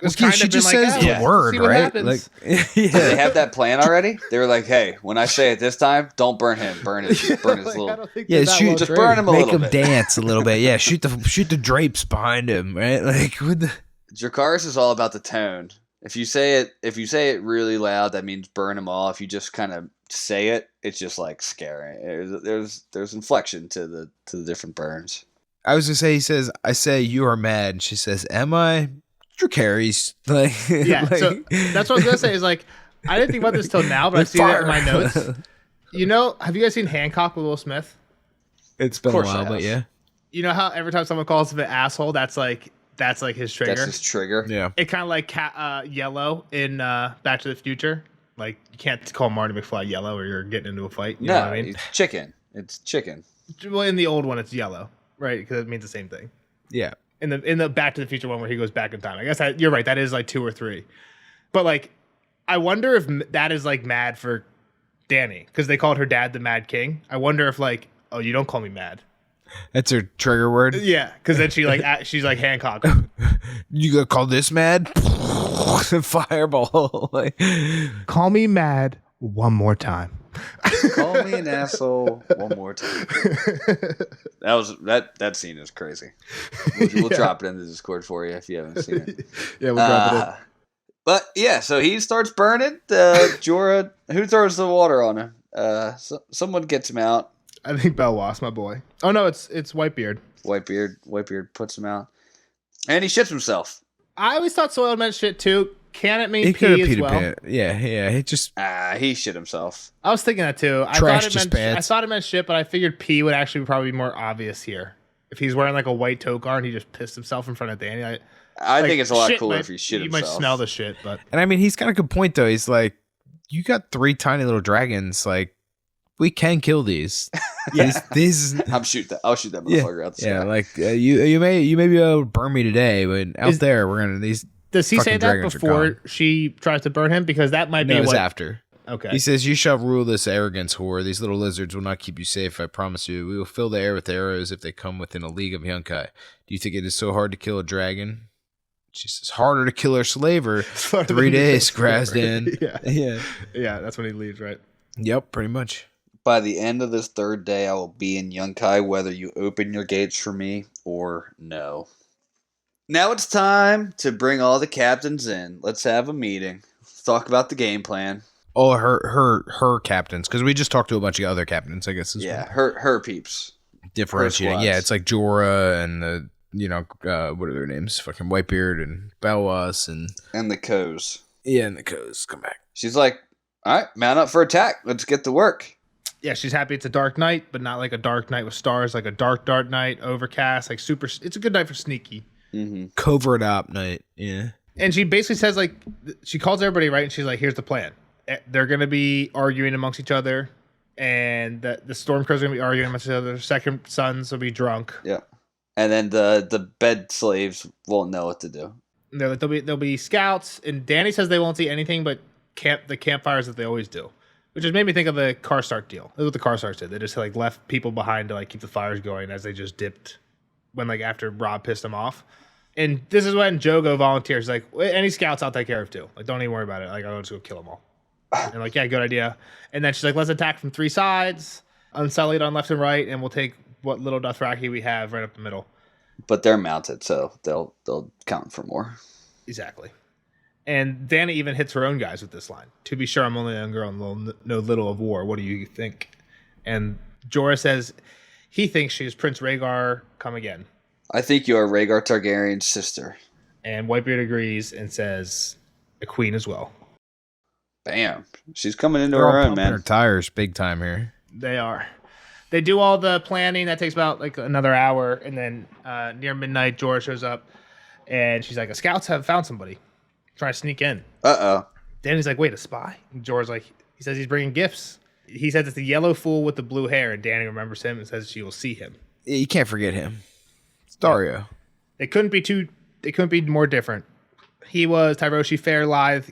She just says the word, right? Like, they have that plan already. They were like, "Hey, when I say it this time, don't burn him. Burn his little. Just burn him a little bit. Make him dance a little bit. Yeah, shoot the drapes behind him, right? Like with the Dracarys is all about the tone. If you say it really loud, that means burn him all. If you just kind of say it, it's just like scary. There's inflection to the different burns. I was gonna say, he says, "I say you are mad." She says, "Am I?" Dracarys. So that's what I was gonna say. Is like I didn't think about this till now, but I see that in my notes. Have you guys seen Hancock with Will Smith? It's been a while, but yeah. You know how every time someone calls him an asshole, that's like his trigger. That's his trigger. Yeah. It kind of like Yellow in Back to the Future. Like you can't call Marty McFly Yellow or you're getting into a fight. You know what I mean? It's chicken. It's chicken. Well, in the old one, it's Yellow, right? Because it means the same thing. Yeah. In the Back to the Future one where he goes back in time. I guess you're right. That is like 2 or 3. But like I wonder if that is like mad for Dany because they called her dad the Mad King. I wonder if like, oh, you don't call me mad. That's her trigger word. Yeah, because then she's like Hancock. You gonna call this mad? Fireball. Like, call me mad one more time. Call me an asshole one more time. That scene is crazy. We'll drop it in the Discord for you if you haven't seen it. Yeah, we'll drop it in. But yeah, so he starts burning. Jorah, who throws the water on him? Someone gets him out. I think Belwas, my boy. Oh no, it's Whitebeard. Whitebeard puts him out, and he shits himself. I always thought soiled meant shit too. Can it mean pee as well? Yeah. He just he shit himself. I was thinking that too. I thought it meant shit, but I figured pee would actually probably be more obvious here. If he's wearing like a white toga and he just pissed himself in front of Dany, I think it's a lot cooler if he shit himself. You might smell the shit, but and I mean he's got a good point though. He's like, you got 3 tiny little dragons, like we can kill these. Yeah. these I'll shoot that motherfucker out the sky. Yeah, like you may be able to burn me today, but out there we're gonna these. Does he say that before she tries to burn him? Because that might be what after. Okay. He says, "You shall rule this arrogance, whore. These little lizards will not keep you safe. I promise you. We will fill the air with arrows if they come within a league of Yunkai. Do you think it is so hard to kill a dragon?" She says, "Harder to kill her slaver. 3 days, Grasdan." Yeah. That's when he leaves, right? Yep, pretty much. By the end of this 3rd day, I will be in Yunkai, whether you open your gates for me or no. Now it's time to bring all the captains in. Let's have a meeting. Let's talk about the game plan. Oh, her captains, because we just talked to a bunch of other captains, I guess. Her peeps. Differentiating. Yeah, it's like Jorah and the what are their names? Fucking Whitebeard and Belwas and the Coes. Yeah, and the Coes come back. She's like, all right, mount up for attack. Let's get to work. Yeah, she's happy it's a dark night, but not like a dark night with stars, like a dark night, overcast, like super. It's a good night for sneaky. Mm-hmm. Covert op night, yeah. And she basically says, like, she calls everybody, right? And she's like, here's the plan. They're going to be arguing amongst each other, and the Stormcrows are going to be arguing amongst each other. Second sons will be drunk. Yeah. And then the bed slaves won't know what to do. They're like, there'll be scouts, and Dany says they won't see anything but the campfires that they always do. Which just made me think of the Karstark deal. That's what the Karstarks did. They just like left people behind to like keep the fires going as they just dipped when like after Robb pissed them off. And this is when Jogo volunteers. Like, any scouts I'll take care of too. Like, don't even worry about it. Like, I'll just go kill them all. And like, yeah, good idea. And then she's like, let's attack from 3 sides, unsullied on left and right, and we'll take what little Dothraki we have right up the middle. But they're mounted, so they'll count for more. Exactly. And Dany even hits her own guys with this line. To be sure, I'm only a young girl and know little of war. What do you think? And Jorah says he thinks she's Prince Rhaegar come again. I think you are Rhaegar Targaryen's sister. And Whitebeard agrees and says a queen as well. Bam. She's coming into her own, man. Her tires big time here. They are. They do all the planning. That takes about like another hour. And then near midnight, Jorah shows up. And she's like, the scouts have found somebody. Trying to sneak in. Uh-oh. Danny's like, wait, a spy? And Jorah's like, he says he's bringing gifts. He says it's the yellow fool with the blue hair, and Dany remembers him and says she will see him. You can't forget him. It's Dario. Yeah. They couldn't be more different. He was Tyroshi fair, lithe,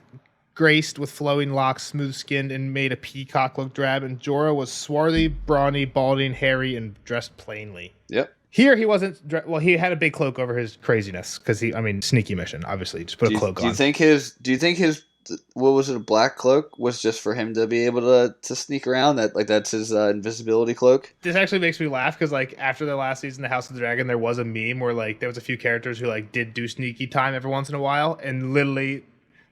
graced with flowing locks, smooth-skinned, and made a peacock look drab, and Jorah was swarthy, brawny, balding, hairy, and dressed plainly. Yep. Here he wasn't. Well, he had a big cloak over his craziness because sneaky mission. Obviously, just put a cloak on. Do you think his what was it? A black cloak was just for him to be able to sneak around. That's his invisibility cloak. This actually makes me laugh because like after the last season, The House of the Dragon, there was a meme where like there was a few characters who like did do sneaky time every once in a while, and literally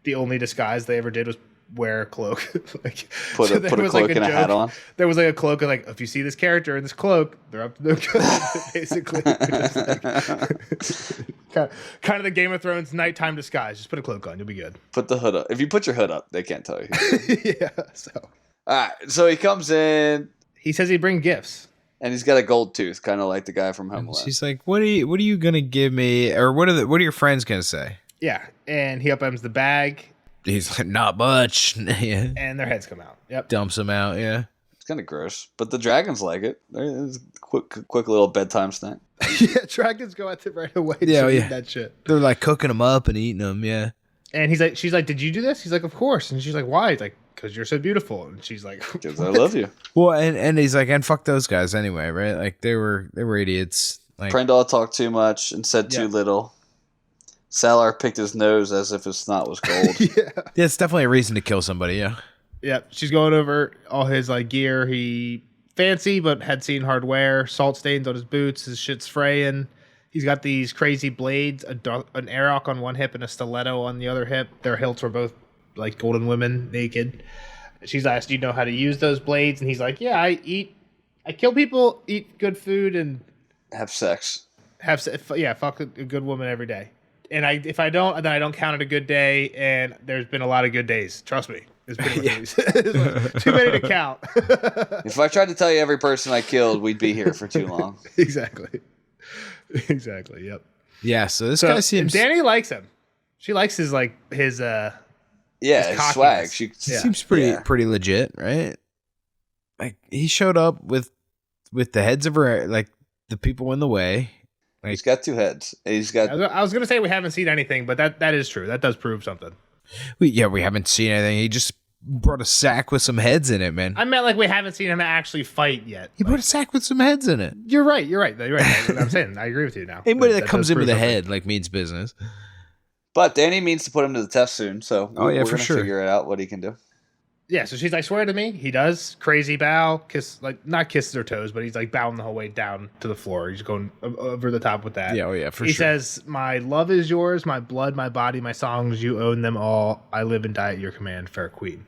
the only disguise they ever did was wear a cloak. Like put a cloak and a hat on. There was like a cloak, and like if you see this character in this cloak, they're up to no good. Basically, just like, kind of the Game of Thrones nighttime disguise. Just put a cloak on, you'll be good. Put the hood up. If you put your hood up, they can't tell you. Yeah. So. All right. So he comes in. He says he'd bring gifts. And he's got a gold tooth, kind of like the guy from Home Alone. She's like, "What are you gonna give me, or what are your friends gonna say?" Yeah, and he upends the bag. He's like, not much. Yeah. And their heads come out. Yep. Dumps them out, yeah. It's kind of gross. But the dragons like it. It's a quick little bedtime snack. Yeah, dragons go out there right away to eat that shit. They're like cooking them up and eating them, yeah. And she's like, did you do this? He's like, of course. And she's like, why? He's like, because you're so beautiful. And she's like, because I love you. Well, and he's like, and fuck those guys anyway, right? Like they were idiots. Like Prendall talked too much and said too little. Salar picked his nose as if his snot was gold. Yeah, it's definitely a reason to kill somebody. Yeah. Yeah, she's going over all his like gear. He fancy, but had seen hard wear. Salt stains on his boots. His shit's fraying. He's got these crazy blades, an airlock on one hip and a stiletto on the other hip. Their hilts were both like golden women naked. She's asked, "Do you know how to use those blades?" And he's like, "Yeah, I kill people, eat good food, and have sex. Fuck a good woman every day. And if I don't, then I don't count it a good day. And there's been a lot of good days. Trust me." Too many to count. If I tried to tell you every person I killed, we'd be here for too long. Exactly. Yep. Yeah. So this guy seems. Danny likes him. She likes his his swag. She seems pretty legit, right? Like he showed up with the heads of her, like the people in the way. Like, he's got two heads. He's got. I was gonna say we haven't seen anything, but that is true. That does prove something. We haven't seen anything. He just brought a sack with some heads in it, man. I meant like we haven't seen him actually fight yet. He brought a sack with some heads in it. You're right. That's what I'm saying. I agree with you now. Anybody that comes in with a head like means business. But Danny means to put him to the test soon, so we're for gonna sure. figure out what he can do. Yeah, so she's like, swear to me. He does. Crazy bow. Not kisses her toes, but he's like bowing the whole way down to the floor. He's going over the top with that. Yeah, for sure. He says, my love is yours, my blood, my body, my songs, you own them all. I live and die at your command, fair queen.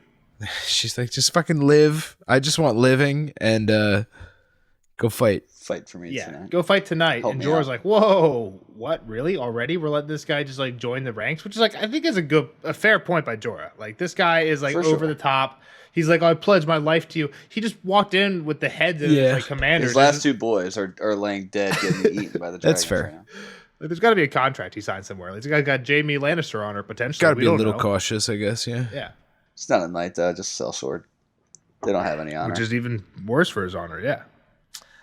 She's like, just fucking live. I just want living and go fight. Fight for me tonight. Go fight tonight. Help and me Jorah's out. like, whoa, what? Really? Already? We're letting this guy just like join the ranks? Which is like, I think is a fair point by Jorah. Like this guy is like over the top. He's like, I pledge my life to you. He just walked in with the heads of his like commanders. His last two boys are laying dead, getting eaten by the dragons. That's fair. Right now. Like, there's got to be a contract he signed somewhere. Like, this guy got Jaime Lannister on her potentially. Got to be a little cautious, I guess. Yeah. Yeah. It's not a knight, just a sellsword. They don't have any honor. Which is even worse for his honor. Yeah.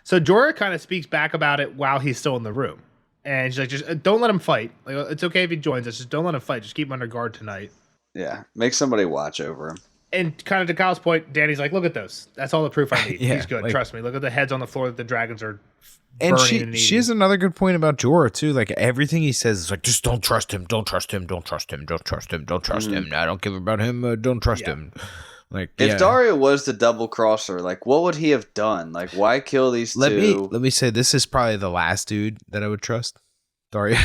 So Jorah kind of speaks back about it while he's still in the room. And she's like, just don't let him fight. Like, it's okay if he joins us. Just don't let him fight. Just keep him under guard tonight. Yeah. Make somebody watch over him. And kind of to Kyle's point, Danny's like, look at those. That's all the proof I need. He's good. Like, trust me. Look at the heads on the floor that the dragons are and burning. she has another good point about Jorah, too. Like, everything he says is like, just don't trust him. Don't trust him. Don't trust him. Don't trust him. Don't trust him. I don't give about him. Don't trust him. Like, if Daria was the double crosser, like, what would he have done? Like, why kill these two? Let me say, this is probably the last dude that I would trust. Daria.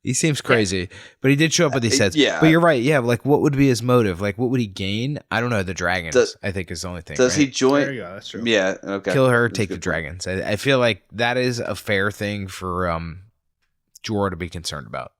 He seems crazy, but he did show up with these heads. Yeah. But you're right. Yeah. Like, what would be his motive? Like, what would he gain? I don't know. The dragons, I think, is the only thing. Does he join? There you go. That's true. Yeah. Okay. Kill her, take the dragons. I feel like that is a fair thing for Jorah to be concerned about.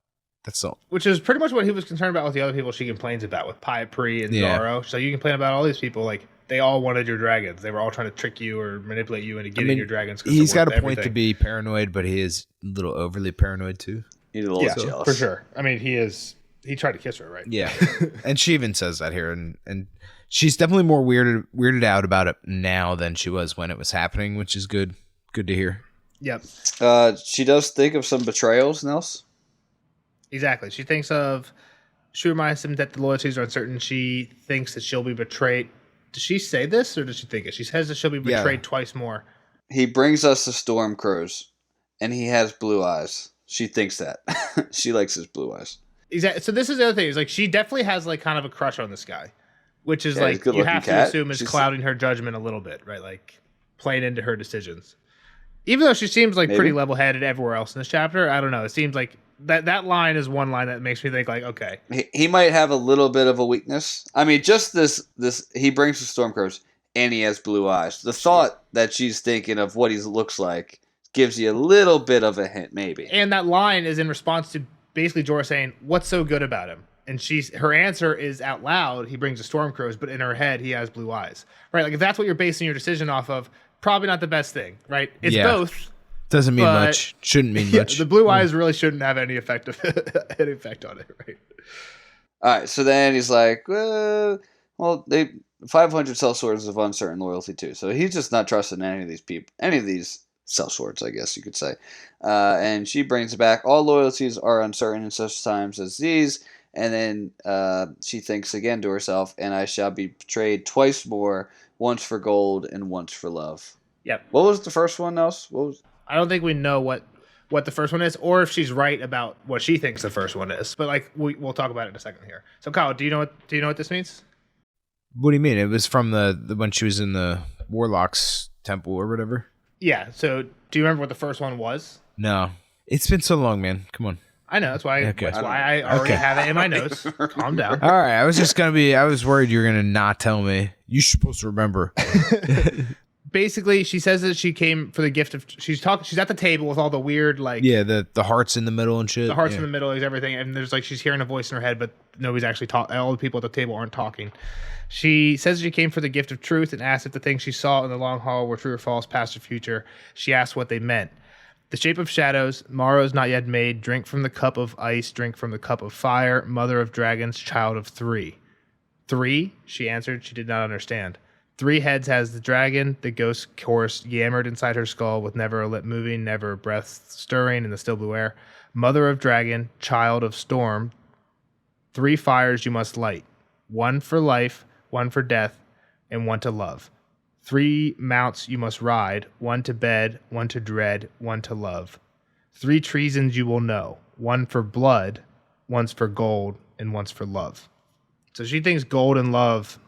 That's all. Which is pretty much what he was concerned about with the other people she complains about, with Pyapri and Zaro. So you complain about all these people, like, they all wanted your dragons. They were all trying to trick you or manipulate you into getting your dragons. He's got a point to be paranoid, but he is a little overly paranoid, too. He's a little jealous. For sure. I mean, he tried to kiss her, right? Yeah. And she even says that here. And she's definitely more weirded out about it now than she was when it was happening, which is good. Good to hear. Yep. She does think of some betrayals, Nels. Exactly. She thinks of, she reminds him that the loyalties are uncertain. She thinks that she'll be betrayed. Does she say this or does she think it? She says that she'll be betrayed twice more. He brings us the storm crows and he has blue eyes. She thinks that. She likes his blue eyes. Exactly. So this is the other thing. Is like she definitely has like kind of a crush on this guy, which is like you have to assume is clouding her judgment a little bit, right? Like playing into her decisions. Even though she seems like pretty level-headed everywhere else in this chapter, I don't know. It seems like that line is one line that makes me think like, okay, he might have a little bit of a weakness. I mean, just this he brings the storm crows and he has blue eyes. The thought that she's thinking of what he looks like gives you a little bit of a hint, maybe. And that line is in response to basically Jorah saying, "What's so good about him?" And her answer is out loud, he brings the storm crows, but in her head, he has blue eyes. Right? Like if that's what you're basing your decision off of, probably not the best thing, right? It's both. Doesn't mean much. Shouldn't mean much. The blue eyes really shouldn't have any effect on it, right? All right. So then he's like, well, 500 sellswords of uncertain loyalty too. So he's just not trusting any of these people, any of these sellswords, I guess you could say. And she brings it back. All loyalties are uncertain in such times as these, And then she thinks again to herself, and I shall be betrayed twice more, once for gold and once for love. Yep. What was the first one else? I don't think we know what the first one is, or if she's right about what she thinks the first one is. But like we'll talk about it in a second here. So Kyle, do you know what this means? What do you mean? It was from the when she was in the Warlock's temple or whatever? Yeah. So do you remember what the first one was? No. It's been so long, man. Come on. I know. That's why I already have it in my notes. Calm down. All right. I was worried you were going to not tell me. You're supposed to remember. Basically, she says that she came for the gift of. She's at the table with all the weird like. Yeah, the hearts in the middle and shit. The hearts in the middle is everything, and there's like she's hearing a voice in her head, but nobody's actually talking. All the people at the table aren't talking. She says she came for the gift of truth and asked if the things she saw in the long hall were true or false, past or future. She asked what they meant. The shape of shadows, morrow's not yet made. Drink from the cup of ice, drink from the cup of fire. Mother of dragons, child of three. 3? She answered. She did not understand. 3 heads has the dragon, the ghost chorus yammered inside her skull with never a lip moving, never a breath stirring in the still blue air. Mother of dragon, child of storm, 3 fires you must light. 1 for life, 1 for death, and 1 to love. 3 mounts you must ride, 1 to bed, 1 to dread, 1 to love. 3 treasons you will know, 1 for blood, 1's for gold, and 1's for love. So she thinks gold and love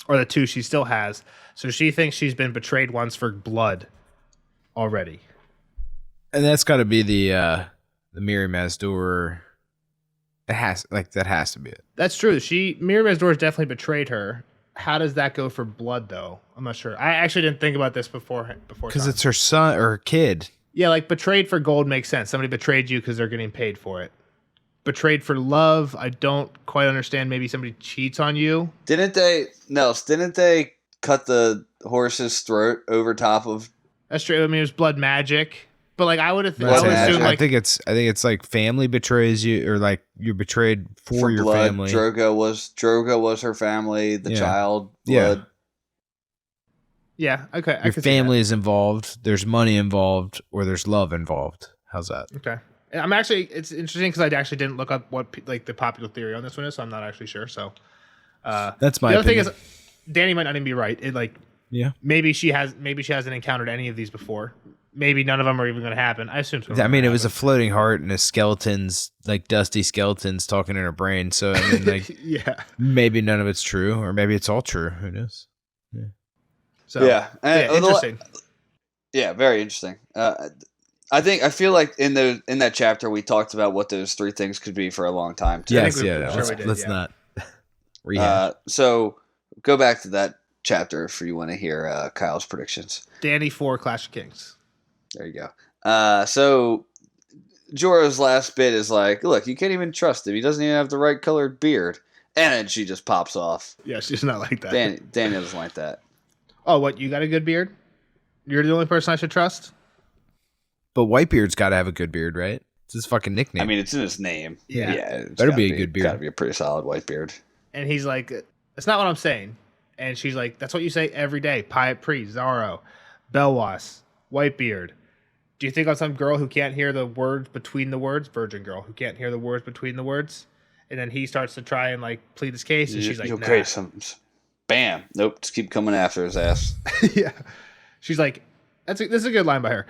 are the 2 she still has. So she thinks she's been betrayed once for blood already. And that's got to be the Miri Mazdur. That has to be it. That's true. Miri Mazdur has definitely betrayed her. How does that go for blood, though? I'm not sure. I actually didn't think about this before. Because it's her son or her kid. Yeah, like betrayed for gold makes sense. Somebody betrayed you because they're getting paid for it. Betrayed for love, I don't quite understand. Maybe somebody cheats on you. Didn't they cut the horse's throat over top of? That's true. I mean, it was blood magic. But like I would assume I think it's like family betrays you, or like you're betrayed for your blood. family. Drogo was her family. The child blood. Yeah. Okay. Your family is involved. There's money involved, or there's love involved. How's that? Okay. It's interesting because I actually didn't look up what like the popular theory on this one is, so I'm not actually sure. So that's my. The other opinion. thing is, Danny might not even be right. Maybe she hasn't encountered any of these before. Maybe none of them are even going to happen. I assume so. I mean, it was a floating heart and a skeleton's, like dusty skeletons talking in her brain. So I mean, like, maybe none of it's true, or maybe it's all true. Who knows? Yeah. So interesting. Yeah, very interesting. I feel like in that chapter we talked about what those 3 things could be for a long time too. Yes, let's not rehash. So go back to that chapter if you want to hear Kyle's predictions. Danny 4 Clash of Kings. There you go. So Jorah's last bit is like, look, you can't even trust him. He doesn't even have the right colored beard. And then she just pops off. Yeah, she's not like that. Danny doesn't like that. Oh, what? You got a good beard? You're the only person I should trust? But Whitebeard's got to have a good beard, right? It's his fucking nickname. I mean, it's in his name. Yeah. Better be a good beard. Got to be a pretty solid white beard. And he's like, that's not what I'm saying. And she's like, that's what you say every day. Piet Priest, Zaro, Belwas, Whitebeard. Do you think I'm some girl who can't hear the words between the words? Virgin girl who can't hear the words between the words? And then he starts to try and like plead his case, and she's like, okay, bam. Nope, just keep coming after his ass. Yeah. She's like, this is a good line by her.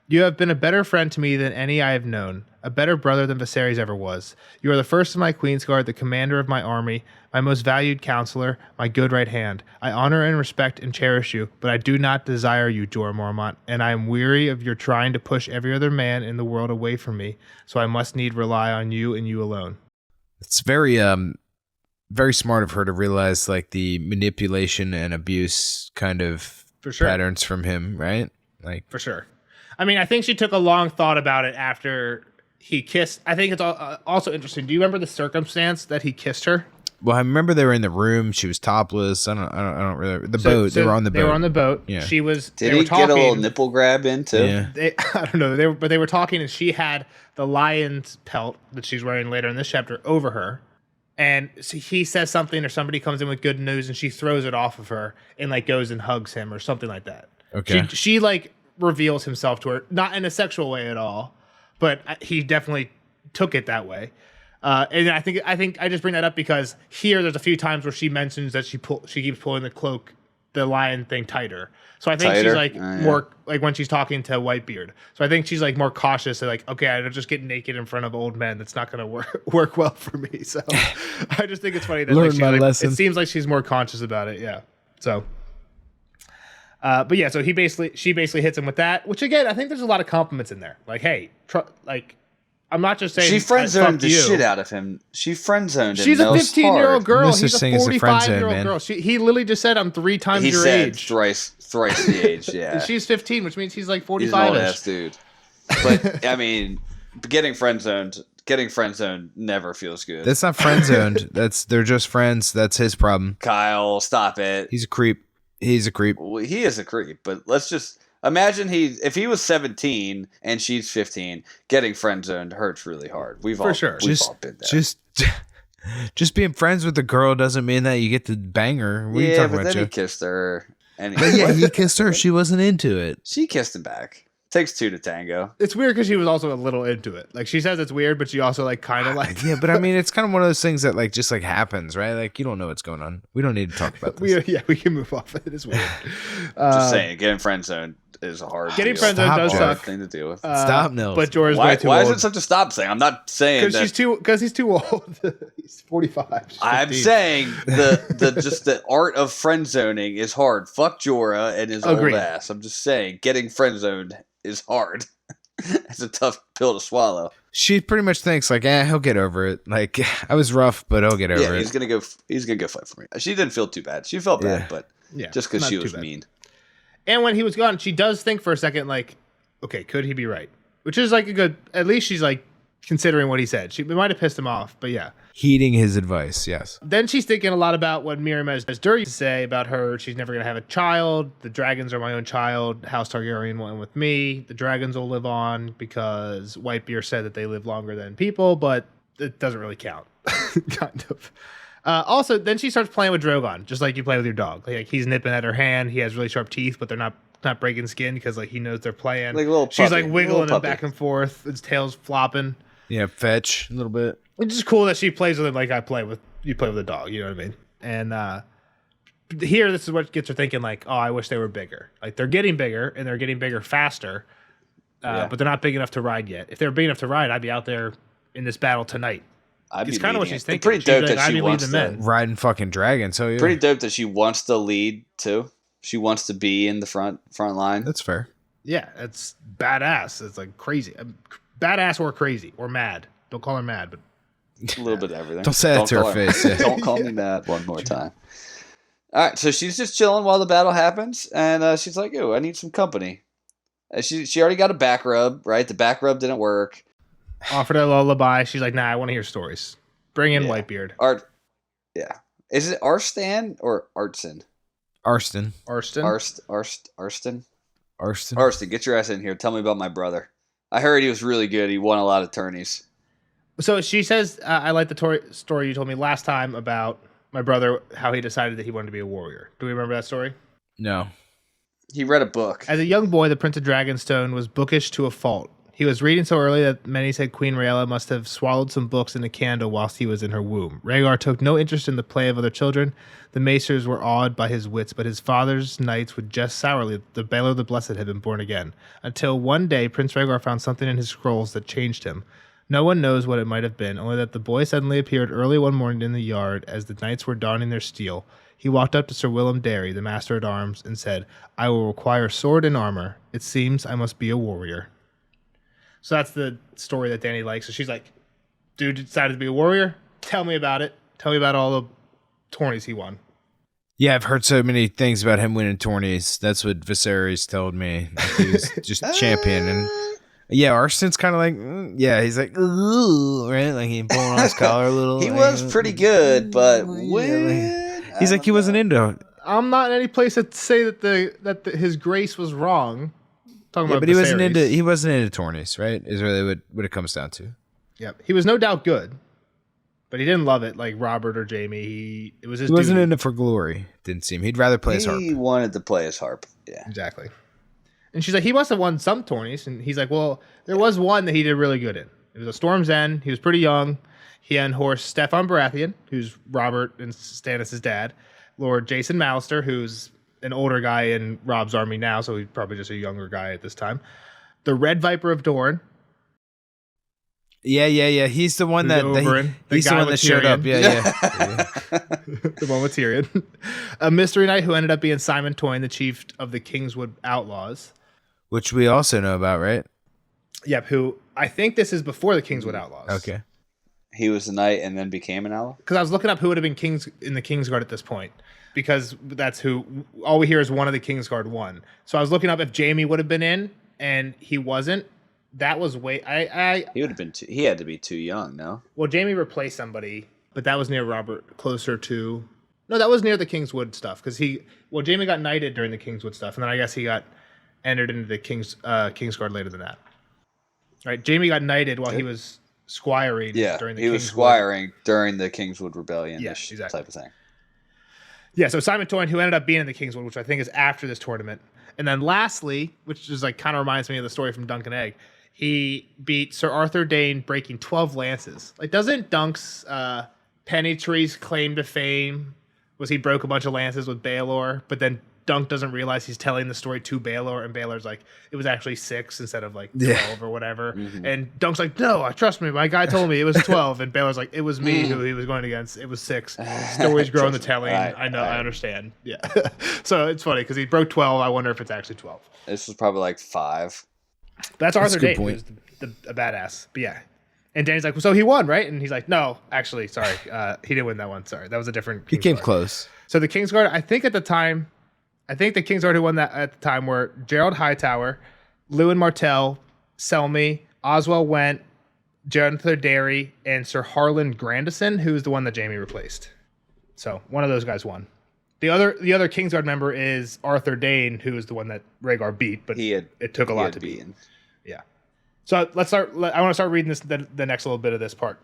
You have been a better friend to me than any I have known, a better brother than Viserys ever was. You are the first of my Queen's Guard, the commander of my army, my most valued counselor, my good right hand. I honor and respect and cherish you, but I do not desire you, Jorah Mormont, and I am weary of your trying to push every other man in the world away from me, so I must need rely on you and you alone. It's very very smart of her to realize like the manipulation and abuse kind of patterns from him, right? Like for sure. I mean, I think she took a long thought about it after he kissed. I think it's also interesting. Do you remember the circumstance that he kissed her? Well, I remember they were in the room. She was topless. I don't really. Boat. They were on the boat. They were on the boat. Yeah. She was. Did he get a little nipple grab in too? Yeah. I don't know. They were talking, and she had the lion's pelt that she's wearing later in this chapter over her. And so he says something, or somebody comes in with good news, and she throws it off of her and like goes and hugs him or something like that. Okay. She like reveals himself to her, not in a sexual way at all, but he definitely took it that way. And I think I just bring that up because here there's a few times where she mentions that she keeps pulling the cloak, the lion thing tighter. So I think she's like more like when she's talking to Whitebeard. So I think she's like more cautious. Like, okay, I don't just get naked in front of old men. That's not going to work well for me. So I just think it's funny that Learn my lesson. It seems like she's more conscious about it. Yeah. So, but yeah, so she basically hits him with that, which again, I think there's a lot of compliments in there. Like, hey, I'm not just saying she friend zoned the shit out of him. She friend zoned him. She's a 15-year-old girl. He's a 45-year-old girl. He literally just said, "I'm 3 times your age." Thrice the age. Yeah. She's 15, which means he's like 45ish. He's an old ass dude. But I mean, getting friend zoned never feels good. That's not friend zoned. They're just friends. That's his problem. Kyle, stop it. He's a creep. Well, he is a creep. But let's just. Imagine if he was 17 and she's 15, getting friend zoned hurts really hard. We've all been there. Just being friends with the girl doesn't mean that you get to bang her. What are you talking about, then he kissed her. But yeah, he kissed her. She wasn't into it. She kissed him back. Takes 2 to tango. It's weird because she was also a little into it. Like, she says it's weird, but she also like kind of like. Yeah, but I mean, it's kind of one of those things that like just like happens, right? Like, you don't know what's going on. We don't need to talk about this. We can move off. It is weird. Just saying, getting friend zoned is a hard. Getting friend zoned does suck. Thing to deal with. Stop, Nils. But Jorah's way too old. Why is old. it such a stop thing? I'm not saying that because he's too old. He's 45. I'm saying the art of friend zoning is hard. Fuck Jorah and his old ass. I'm just saying, getting friend zoned is hard. It's a tough pill to swallow. She pretty much thinks like, he'll get over it. Like, I was rough, but he'll get over it. Yeah, he's gonna go fight for me. She didn't feel too bad. She felt bad, but just because she was mean. And when he was gone, she does think for a second, like, okay, could he be right? Which is like a good. At least she's like considering what he said. It might have pissed him off, but yeah. Heeding his advice, yes. Then she's thinking a lot about what Miriam has dirty to say about her. She's never going to have a child. The dragons are my own child. House Targaryen went with me. The dragons will live on because Whitebeard said that they live longer than people, but it doesn't really count. Kind of. Also, then she starts playing with Drogon, just like you play with your dog. Like, he's nipping at her hand. He has really sharp teeth, but they're not breaking skin because like he knows they're playing. Like a little puppy. She's like wiggling him back and forth. His tail's flopping. Yeah, fetch a little bit. It's just cool that she plays with him like you play with a dog, you know what I mean? And here, this is what gets her thinking like, oh, I wish they were bigger. Like, they're getting bigger, and they're getting bigger faster, but they're not big enough to ride yet. If they were big enough to ride, I'd be out there in this battle tonight. It's kind of what she's thinking. Pretty dope that she wants to riding fucking dragons. So yeah. Pretty dope that she wants to lead too. She wants to be in the front line. That's fair. Yeah, it's badass. It's like crazy, badass or crazy or mad. Don't call her mad, but a little bit of everything. Don't say that to her face. Yeah. Don't call me mad one more time. All right, so she's just chilling while the battle happens, and she's like, "Oh, I need some company." She already got a back rub, right? The back rub didn't work. Offered a lullaby. She's like, "Nah, I want to hear stories. Bring in Whitebeard." Yeah. Is it Arstan or Artson? Arston. Arston, get your ass in here. Tell me about my brother. I heard he was really good. He won a lot of tourneys. So she says, I like the story you told me last time about my brother, how he decided that he wanted to be a warrior. Do we remember that story? No. He read a book. As a young boy, the Prince of Dragonstone was bookish to a fault. He was reading so early that many said Queen Rhaella must have swallowed some books in a candle whilst he was in her womb. Rhaegar took no interest in the play of other children. The Maesters were awed by his wits, but his father's knights would jest sourly that the Baelor the Blessed had been born again. Until one day, Prince Rhaegar found something in his scrolls that changed him. No one knows what it might have been, only that the boy suddenly appeared early one morning in the yard as the knights were donning their steel. He walked up to Sir Willem Darry, the master-at-arms, and said, "I will require sword and armor. It seems I must be a warrior." So that's the story that Dany likes. So she's like, dude decided to be a warrior? Tell me about it. Tell me about all the tourneys he won. Yeah, I've heard so many things about him winning tourneys. That's what Viserys told me. Like, he was just champion. And yeah, Arston's kind of like, he's like, ooh, right? Like he pulling on his collar a little. He was pretty good, but he's like, he wasn't into it. I'm not in any place to say that his grace was wrong. Talking about but Viserys. he wasn't into tourneys, right? Is really what it comes down to. Yep. He was no doubt good, but he didn't love it like Robert or Jamie. He wasn't in it for glory, didn't seem. He'd rather play his harp. He wanted to play his harp. Yeah. Exactly. And she's like, he must have won some tourneys. And he's like, well, there was one that he did really good in. It was a Storm's End. He was pretty young. He unhorsed Stefan Baratheon, who's Robert and Stannis' dad, Lord Jason Mallister, who's an older guy in Rob's army now, so he's probably just a younger guy at this time. The Red Viper of Dorne. Yeah. He's the one he's the one that showed up. Yeah. The one with Tyrion. A mystery knight who ended up being Simon Toyne, the chief of the Kingswood Outlaws. Which we also know about, right? Yep, who I think this is before the Kingswood Outlaws. Okay. He was a knight and then became an outlaw? Because I was looking up who would have been kings in the Kingsguard at this point. Because that's who, all we hear is one of the Kingsguard won. So I was looking up if Jaime would have been in, and he wasn't. That was he would have been he had to be too young, no? Well, Jaime replaced somebody, but that was near Robert, closer to... No, that was near the Kingswood stuff, because Jaime got knighted during the Kingswood stuff, and then I guess he got entered into the Kingsguard later than that. Right, Jaime got knighted while he was squiring during the Kingswood. He was squiring during the Kingswood Rebellion, exactly. Type of thing. Yeah, so Simon Toyne, who ended up being in the Kingswood, which I think is after this tournament. And then lastly, which is like kind of reminds me of the story from Dunk and Egg, he beat Sir Arthur Dane breaking 12 lances. Like, doesn't Dunk's Pennytree's claim to fame was he broke a bunch of lances with Baelor, but then Dunk doesn't realize he's telling the story to Baelor, and Baelor's like, it was actually 6 instead of like 12 or whatever. Mm-hmm. And Dunk's like, no, trust me, my guy told me it was 12. And Baelor's like, it was me who he was going against. It was 6. Story's growing the telling. I know, I understand. Yeah. So it's funny because he broke 12. I wonder if it's actually 12. This was probably like 5. That's Arthur Dayton, who's a badass. But yeah. And Danny's like, well, so he won, right? And he's like, no, actually, sorry. He didn't win that one. Sorry. That was a different Kingsguard. He came close. So the Kingsguard, I think the Kingsguard who won that at the time were Gerald Hightower, Lewin Martell, Selmy, Oswell Went, Jonathan Derry, and Sir Harlan Grandison, who's the one that Jaime replaced. So one of those guys won. The other Kingsguard member is Arthur Dane, who is the one that Rhaegar beat, but it took a lot to beat. Yeah. So let's start. I want to start reading the next little bit of this part,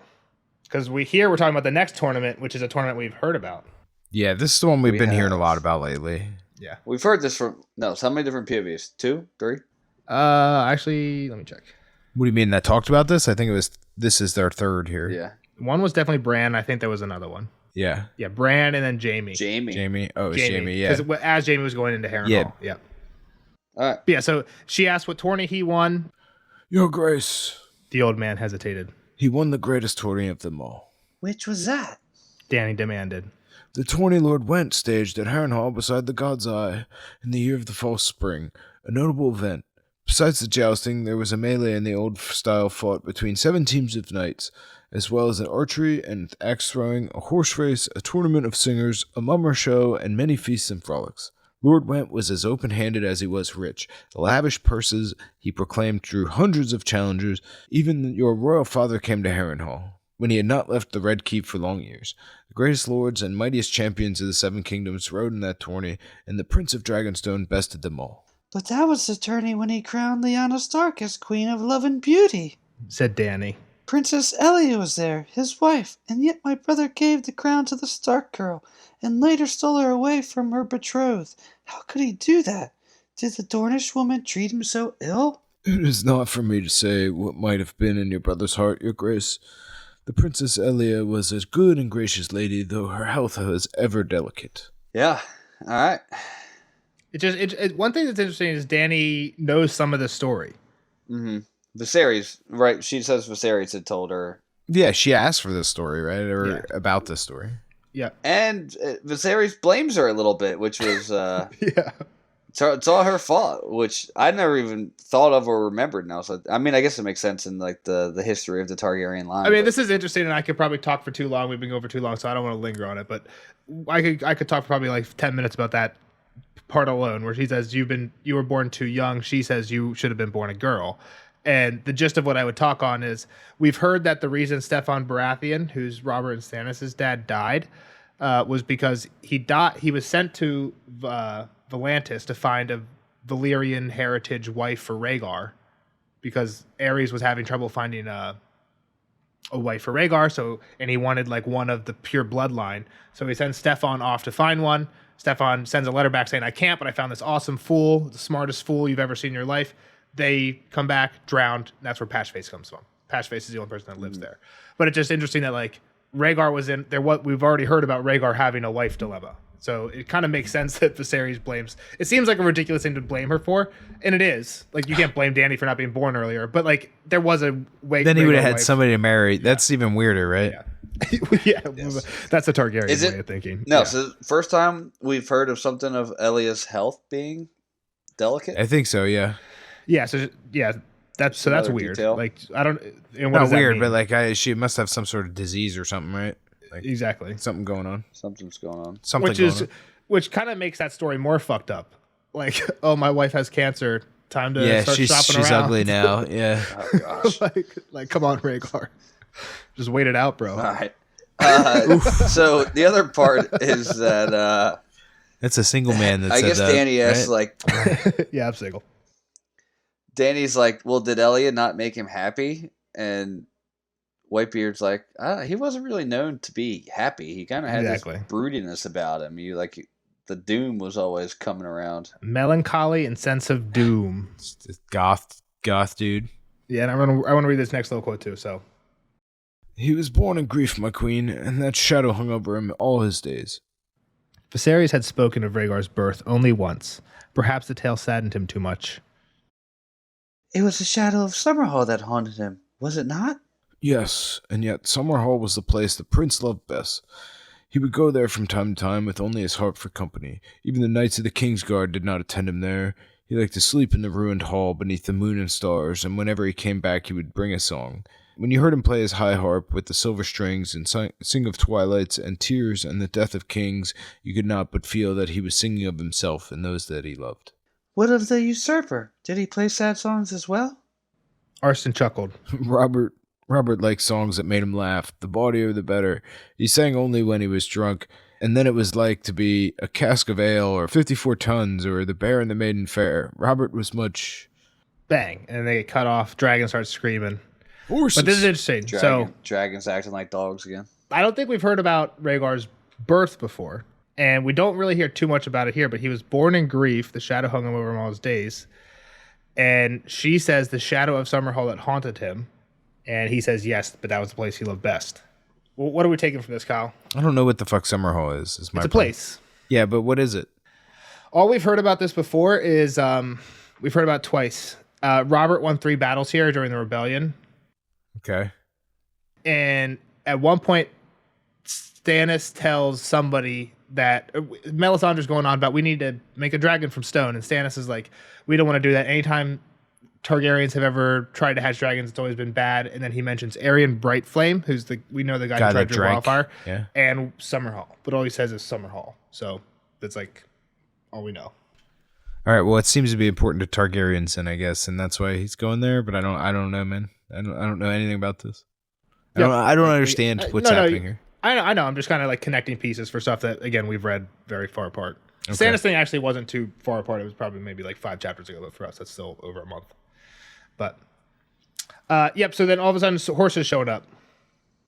because we're talking about the next tournament, which is a tournament we've heard about. Yeah, this is the one we've been hearing a lot about lately. Yeah, we've heard this from how many different POVs? 2, 3? Actually, let me check. What do you mean that talked about this? I think this is their third here. Yeah, one was definitely Bran. I think there was another one. Yeah, Bran and then Jaime. Oh, Jaime. Yeah, because as Jaime was going into Harrenhal. Yeah. All right. Yeah. So she asked what tourney he won. Your Grace. The old man hesitated. He won the greatest tourney of them all. Which was that? Danny demanded. The tourney Lord Went staged at Harrenhal beside the God's Eye in the year of the false spring, a notable event. Besides the jousting, there was a melee in the old style fought between 7 teams of knights, as well as an archery and axe throwing, a horse race, a tournament of singers, a mummer show, and many feasts and frolics. Lord Went was as open-handed as he was rich. The lavish purses he proclaimed drew hundreds of challengers. Even your royal father came to Harrenhal, when he had not left the Red Keep for long years. The greatest lords and mightiest champions of the 7 kingdoms rode in that tourney, and the Prince of Dragonstone bested them all. But that was the tourney when he crowned Lyanna Stark as Queen of Love and Beauty, said Danny. Princess Elia was there, his wife, and yet my brother gave the crown to the Stark girl, and later stole her away from her betrothed. How could he do that? Did the Dornish woman treat him so ill? It is not for me to say what might have been in your brother's heart, your grace. The Princess Elia was a good and gracious lady, though her health was ever delicate. Yeah, all right. One thing that's interesting is Danny knows some of the story. Mm-hmm. Viserys, right? She says Viserys had told her. Yeah, she asked for this story, right? Or about this story. Yeah. And Viserys blames her a little bit, which was... yeah. It's all her fault, which I never even thought of or remembered now. So, I mean, I guess it makes sense in like the history of the Targaryen line. I mean, this is interesting, and I could probably talk for too long. We've been going for too long, so I don't want to linger on it. But I could talk for probably like 10 minutes about that part alone, where she says you were born too young. She says you should have been born a girl. And the gist of what I would talk on is we've heard that the reason Stefan Baratheon, who's Robert and Stannis' dad, died was because he was sent to Volantis to find a Valyrian heritage wife for Rhaegar, because Aerys was having trouble finding a wife for Rhaegar, and he wanted like one of the pure bloodline. So he sends Stefan off to find one. Stefan sends a letter back saying, I can't, but I found this awesome fool, the smartest fool you've ever seen in your life. They come back, drowned. That's where Patchface comes from. Patchface is the only person that lives there. But it's just interesting that like Rhaegar was in there. What we've already heard about Rhaegar having a wife dilemma. So it kind of makes sense that Viserys blames. It seems like a ridiculous thing to blame her for, and it is. Like you can't blame Dany for not being born earlier, but like there was a way. Then he would have had somebody to marry. That's even weirder, right? Yeah, that's a Targaryen way of thinking. No, so first time we've heard of something of Elia's health being delicate. I think so. Yeah. Yeah. So that's weird. Detail. Like I don't. And Not weird, but like she must have some sort of disease or something, right? Like, exactly. Something going on. Something's going on. Which kind of makes that story more fucked up. Like, oh, my wife has cancer. Time to start shopping around. She's ugly now. Yeah. Oh gosh. like, come on, Rhaegar. Just wait it out, bro. All right. So the other part is that that's a single man that I guess Dany asks right? like, yeah, I'm single. Dany's like, well, did Elia not make him happy? And Whitebeard's like, he wasn't really known to be happy. He kind of had this broodiness about him. The doom was always coming around. Melancholy and sense of doom. Goth dude. Yeah, and I want to read this next little quote too. So, he was born in grief, my queen, and that shadow hung over him all his days. Viserys had spoken of Rhaegar's birth only once. Perhaps the tale saddened him too much. It was the shadow of Summerhall that haunted him, was it not? Yes, and yet Summerhall was the place the prince loved best. He would go there from time to time with only his harp for company. Even the knights of the King's Guard did not attend him there. He liked to sleep in the ruined hall beneath the moon and stars, and whenever he came back he would bring a song. When you heard him play his high harp with the silver strings and sing of twilights and tears and the death of kings, you could not but feel that he was singing of himself and those that he loved. What of the usurper? Did he play sad songs as well? Arstan chuckled. Robert liked songs that made him laugh. The bawdier the better. He sang only when he was drunk, and then it was like to be a cask of ale or 54 tons or the Bear and the Maiden Fair. Robert was much... Bang. And they get cut off. Dragon starts screaming. Horses. But this is interesting. Dragons acting like dogs again. I don't think we've heard about Rhaegar's birth before, and we don't really hear too much about it here, but he was born in grief. The shadow hung him over him all his days. And she says the shadow of Summerhall that haunted him. And he says yes, but that was the place he loved best. Well, what are we taking from this, Kyle? I don't know what the fuck Summerhall is. It's a place. Yeah, but what is it? All we've heard about this before is we've heard about it twice. Robert won 3 battles here during the rebellion. Okay. And at one point, Stannis tells somebody that Melisandre's going on about we need to make a dragon from stone. And Stannis is like, we don't want to do that. Anytime Targaryens have ever tried to hatch dragons, it's always been bad. And then he mentions Aerion Brightflame, who's the guy who tried to drink wildfire, and Summerhall. But all he says is Summerhall. So that's like all we know. All right. Well, it seems to be important to Targaryens, and I guess, and that's why he's going there. But I don't know, man. I don't know anything about this. I don't understand what's happening here. I know. I'm just kind of like connecting pieces for stuff that, again, we've read very far apart. Okay. Stannis thing actually wasn't too far apart. It was probably maybe like 5 chapters ago, but for us, that's still over a month. But, yep. So then all of a sudden, horses showed up.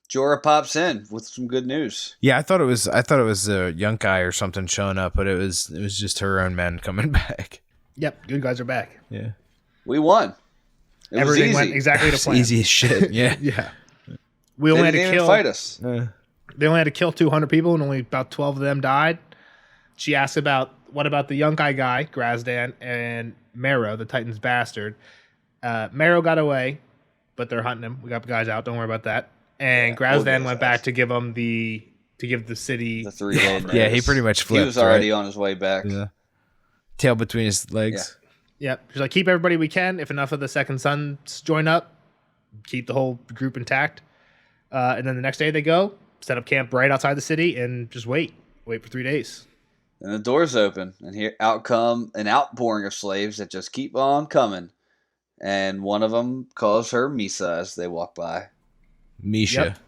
Jorah pops in with some good news. Yeah, I thought it was a young guy or something showing up, but it was just her own men coming back. Yep, good guys are back. Yeah, we won. Everything went exactly to plan. Easy as shit. Yeah, yeah. We only had to kill. Fight us. They only had to kill 200 people, and only about 12 of them died. She asked what about the young guy, Grazdan, and Marrow, the Titan's bastard. Marrow got away, but they're hunting him. We got guys out. Don't worry about that. And Grazdan went back to give the city the 3 days. Yeah, he pretty much flipped. He was already on his way back. Yeah. Tail between his legs. Yep. She's like, keep everybody we can. If enough of the Second Sons join up, keep the whole group intact. And then the next day they go, set up camp right outside the city, and just wait for 3 days. And the doors open, and here out come an outpouring of slaves that just keep on coming. And one of them calls her Misa as they walk by. Misha. Yep.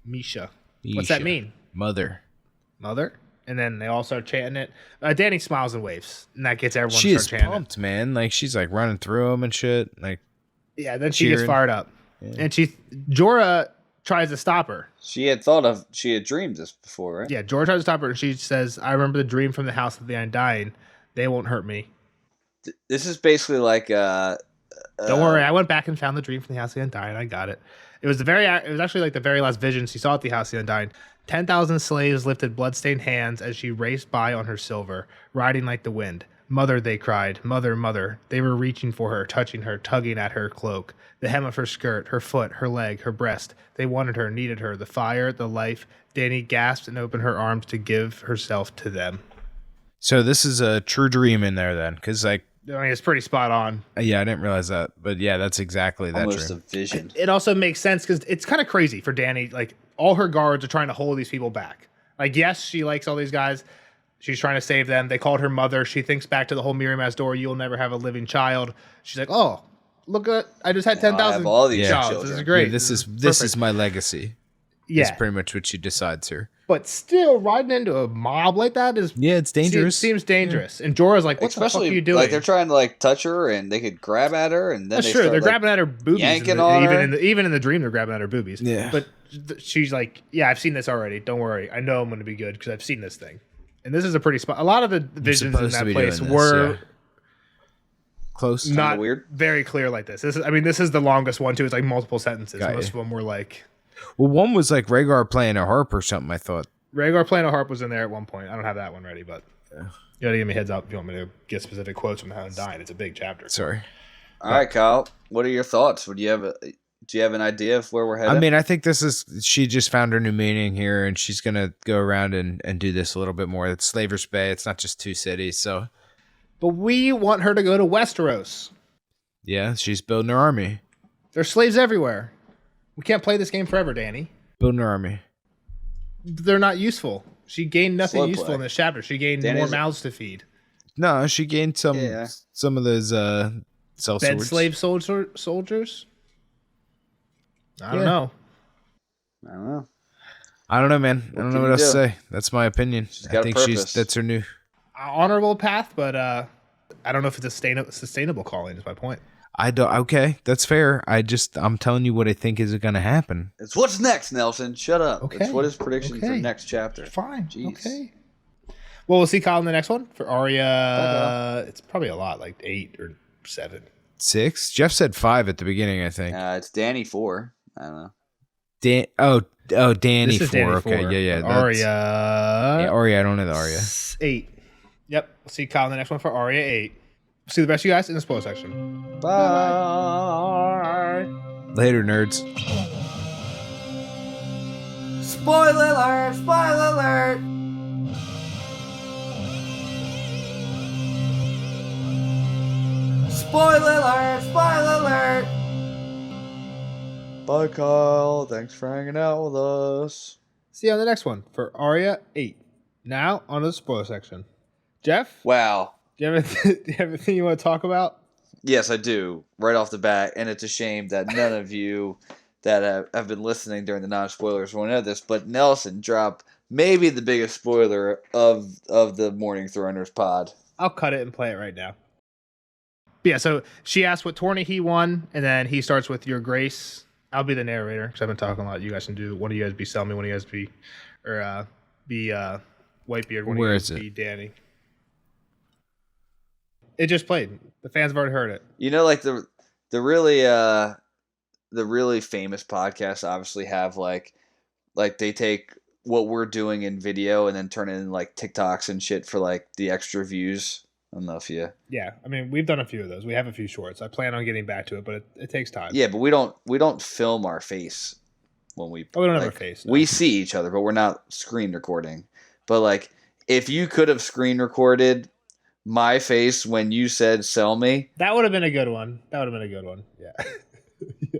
Misha. What's that mean? Mother. And then they all start chanting it. Dany smiles and waves, and that gets everyone to start chanting. She is pumped, man. Like, she's like running through them and shit. Like, yeah, then she gets fired up. Yeah. And Jorah tries to stop her. She had dreamed this before, right? Yeah, Jorah tries to stop her, and she says, I remember the dream from the House of the Undying. They won't hurt me. This is basically like Don't worry, I went back and found the dream from the House of the Undying. I got it. It was actually like the very last vision she saw at the House of the Undying. 10,000 slaves lifted bloodstained hands as she raced by on her silver, riding like the wind. Mother, they cried. Mother, mother. They were reaching for her, touching her, tugging at her cloak, the hem of her skirt, her foot, her leg, her breast. They wanted her, needed her, the fire, the life. Dany gasped and opened her arms to give herself to them. So this is a true dream in there then, because like, I mean, it's pretty spot on. Yeah, I didn't realize that, but yeah, that's exactly that Almost dream. a vision. It also makes sense because it's kind of crazy for Dany. Like, all her guards are trying to hold these people back. Like, yes, she likes all these guys. She's trying to save them. They called her mother. She thinks back to the whole Miriam Door. You'll never have a living child. She's like, oh, look at, I just had 10,000 I have all these children. This is great. Yeah, this is my legacy. Yeah. That's pretty much what she decides here. But still, riding into a mob like that is... Yeah, it's dangerous. Seems dangerous. Yeah. And Jorah's like, what the fuck are you doing? Like, they're trying to, like, touch her, and they could grab at her, and then That's true. They're grabbing at her boobies. Even in the dream, they're grabbing at her boobies. Yeah. But she's like, yeah, I've seen this already. Don't worry. I know I'm going to be good because I've seen this thing. And this is a pretty spot. A lot of the visions in that place were... Close. Not weird. Very clear like this. This is the longest one, too. It's like multiple sentences. Most of them were like... Well, one was like Rhaegar playing a harp or something, I thought. Rhaegar playing a harp was in there at one point. I don't have that one ready, but you gotta give me a heads up if you want me to get specific quotes from How to Die. It's a big chapter. Sorry. All right, Kyle. What are your thoughts? Do you have an idea of where we're headed? I mean, I think she just found her new meaning here, and she's gonna go around and do this a little bit more. It's Slaver's Bay. It's not just two cities, so. But we want her to go to Westeros. Yeah, she's building her army. There's slaves everywhere. We can't play this game forever, Dany. Building her army. They're not useful. She gained nothing useful in this chapter. She gained more mouths to feed. No, she gained some of those sellswords. Bed slave soldiers? I don't know. I don't know, man. I don't know what else to say. That's my opinion. I think that's her new honorable path, but I don't know if it's a sustainable calling is my point. Okay, that's fair. I'm telling you what I think is going to happen. It's what's next, Nelson. Shut up. Okay. It's what his prediction for next chapter. Fine. Jeez. Okay. Well, we'll see Kyle in the next one. For Arya, it's probably a lot, like 8 or 7. 6? Jeff said 5 at the beginning, I think. It's Dany 4. I don't know. Dany 4. Dany okay, 4. yeah. Arya. Yeah, Arya. I don't know the Arya. 8. Yep. We'll see Kyle in the next one for Arya 8. See the rest of you guys in the spoiler section. Bye. Later, nerds. Spoiler alert! Spoiler alert! Spoiler alert! Spoiler alert! Bye, Kyle. Thanks for hanging out with us. See you on the next one for Arya 8. Now, on to the spoiler section. Jeff? Wow. Do you have anything you want to talk about? Yes, I do, right off the bat. And it's a shame that none of you that have been listening during the non-spoilers will know this, but Nelson dropped maybe the biggest spoiler of the Morning Throners pod. I'll cut it and play it right now. Yeah, so she asked what tourney he won, and then he starts with Your Grace. I'll be the narrator, because I've been talking a lot. You guys can do, one of you guys be Selmy, one of you guys be Whitebeard, one of you guys be Dany. It just played. The fans have already heard it. You know, like the really famous podcasts obviously have like they take what we're doing in video and then turn it in like TikToks and shit for like the extra views. I don't know if you. Yeah, I mean we've done a few of those. We have a few shorts. I plan on getting back to it, but it takes time. Yeah, but we don't film our face when we. Oh, we don't have our face. No. We see each other, but we're not screen recording. But like, if you could have screen recorded my face when you said "sell me," that would have been a good one. Yeah. Yeah.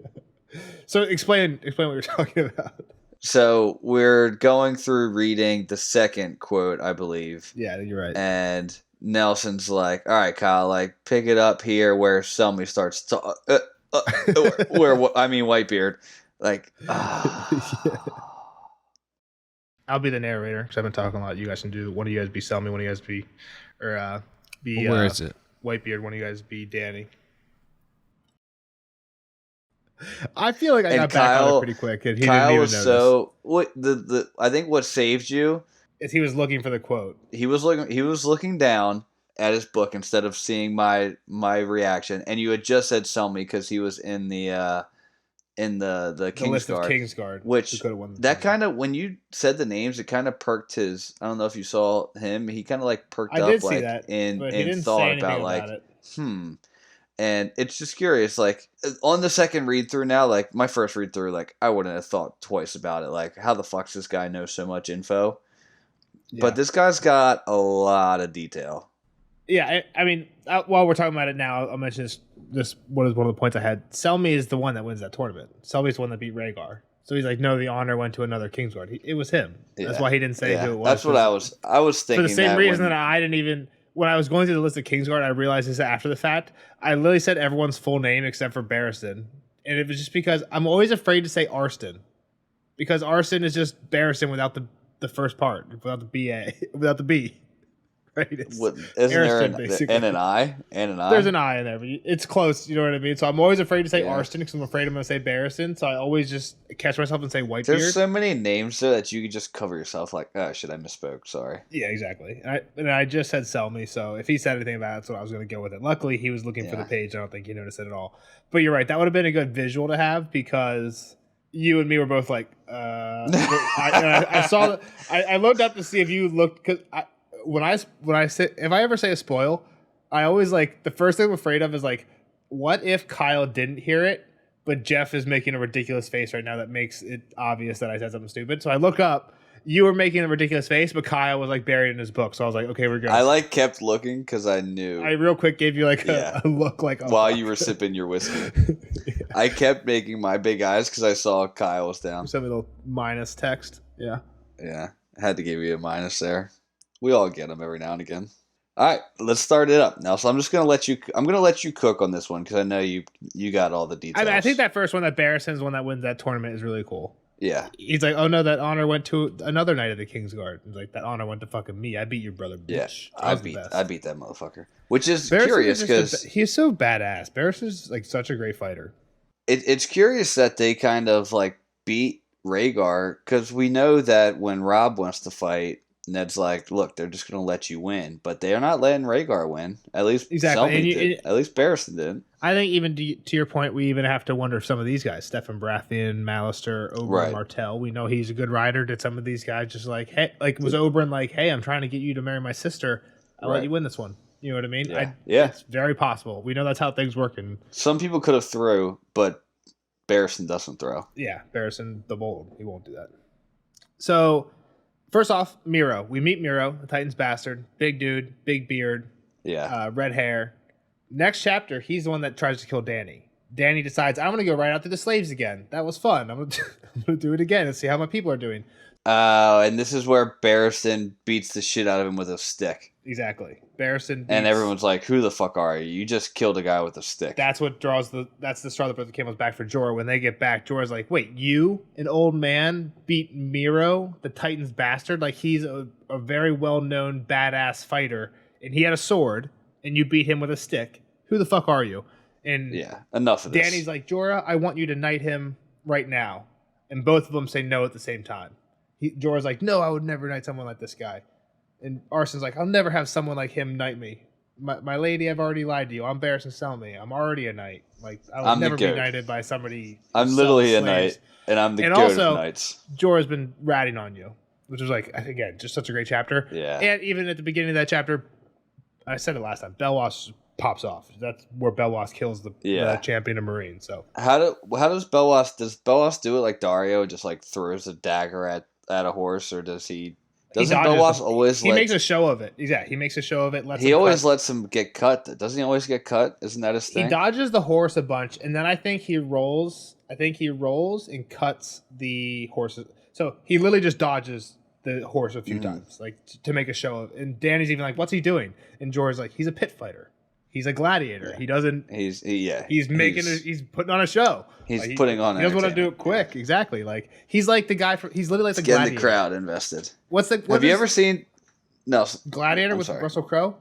So explain what you're talking about. So we're going through reading the second quote, I believe. Yeah, you're right. And Nelson's like, "All right, Kyle, like pick it up here where sell me starts to, Whitebeard, like." Yeah. I'll be the narrator because I've been talking a lot. You guys can do, one of you guys be Selmy, one of you guys be, where is it? Whitebeard, one of you guys be Dany. I feel like I got back on it pretty quick, and he Kyle didn't even was notice. So what I think what saved you is he was looking for the quote. He was looking down, at his book instead of seeing my reaction, and you had just said Selmy because he was in the list of Kingsguard, Kingsguard, which that kind of, when you said the names, it kind of perked his. I don't know if you saw him. He kind of like perked up, did like see that, and but he didn't thought say about anything like, about it. And it's just curious, like on the second read through now, like my first read through, like I wouldn't have thought twice about it. Like, how the fuck's this guy know so much info? Yeah. But this guy's got a lot of detail. Yeah, I mean, while we're talking about it now, I'll mention this. What is one of the points I had? Selmy is the one that wins that tournament. Selmy's the one that beat Rhaegar. So he's like, no, the honor went to another Kingsguard. It was him. Yeah. That's why he didn't say who it was. That's what I was thinking. For the same reason that I didn't even. When I was going through the list of Kingsguard, I realized this after the fact. I literally said everyone's full name except for Barristan. And it was just because I'm always afraid to say Arston. Because Arston is just Barristan without the first part, without the B-A, without the B. Right? Isn't there an I? And an I? There's an I in there, but it's close, you know what I mean? So I'm always afraid to say Arston because I'm afraid I'm going to say Barristan. So I always just catch myself and say Whitebeard. There's so many names there that you can just cover yourself like, oh, shit, I misspoke. Sorry. Yeah, exactly. And I just said Selmy, so if he said anything about it, that's what I was going to go with it. Luckily, he was looking for the page. I don't think he noticed it at all. But you're right. That would have been a good visual to have because you and me were both like, I saw I looked up to see if you looked, because when I say, if I ever say a spoil, I always like, the first thing I'm afraid of is like, what if Kyle didn't hear it, but Jeff is making a ridiculous face right now that makes it obvious that I said something stupid. So I look up, you were making a ridiculous face, but Kyle was like buried in his book. So I was like, okay, we're good. I like kept looking because I knew. I real quick gave you like a look like, while you were sipping your whiskey. I kept making my big eyes because I saw Kyle was down. Some little minus text. Yeah. Yeah. I had to give you a minus there. We all get them every now and again. All right, let's start it up now. So I'm just gonna let you. I'm gonna let you cook on this one because I know you got all the details. I think that first one, that Barristan's one that wins that tournament, is really cool. Yeah. He's like, oh no, that honor went to another knight of the Kingsguard. He's like, that honor went to fucking me. I beat your brother, bitch. Yeah, I beat that motherfucker. Which is curious because he's so badass. Barristan's like such a great fighter. It's curious that they kind of like beat Rhaegar because we know that when Robb wants to fight, Ned's like, look, they're just going to let you win. But they're not letting Rhaegar win. At least did. At least Barristan did. I think even to your point, we even have to wonder if some of these guys, Steffon Baratheon, Mallister, Oberyn Martell, we know he's a good rider. Did some of these guys just like, hey, like was Oberyn like, hey, I'm trying to get you to marry my sister. I'll let you win this one. You know what I mean? Yeah. It's very possible. We know that's how things work. And some people could have threw, but Barristan doesn't throw. Yeah, Barristan the bold. He won't do that. So... First off, Miro. We meet Miro, the Titan's bastard. Big dude, big beard, red hair. Next chapter, he's the one that tries to kill Dany. Dany decides, I'm going to go right after the slaves again. That was fun. I'm going to do it again and see how my people are doing. And this is where Barristan beats the shit out of him with a stick. Exactly. Barristan and everyone's like, who the fuck are you? You just killed a guy with a stick. That's the straw that broke the camel's back for Jorah. When they get back, Jorah's like, wait, you, an old man, beat Miro, the Titan's bastard? Like, he's a very well-known badass fighter, and he had a sword, and you beat him with a stick. Who the fuck are you? And enough of this. Dany's like, Jorah, I want you to knight him right now. And both of them say no at the same time. Jorah's like, no, I would never knight someone like this guy. And Arson's like, I'll never have someone like him knight me. My lady, I've already lied to you. I'm Barristan Selmy. I'm already a knight. Like, I will never be knighted by somebody. I'm literally a knight, and I'm the goat of knights. Jorah's been ratting on you, which was like, again, just such a great chapter. Yeah. And even at the beginning of that chapter, I said it last time, Belwas pops off. That's where Belwas kills the champion of Marine. So how does Belwas do it like Dario and just like throws a dagger at a horse, or does he? Doesn't Belwas always? He makes a show of it. Exactly. He makes a show of it. He always lets him get cut. Doesn't he always get cut? Isn't that his thing? He dodges the horse a bunch, and then I think he rolls and cuts the horses. So he literally just dodges the horse a few times, like to make a show of. And Danny's even like, "What's he doing?" And Jorah's like, "He's a pit fighter. He's a gladiator. Yeah. He doesn't. He's putting on a show. He's putting on. He doesn't want to do it quick. Exactly. Like he's like the guy from. He's literally like the getting gladiator. The crowd invested. Have you ever seen? No, Gladiator with Russell Crowe.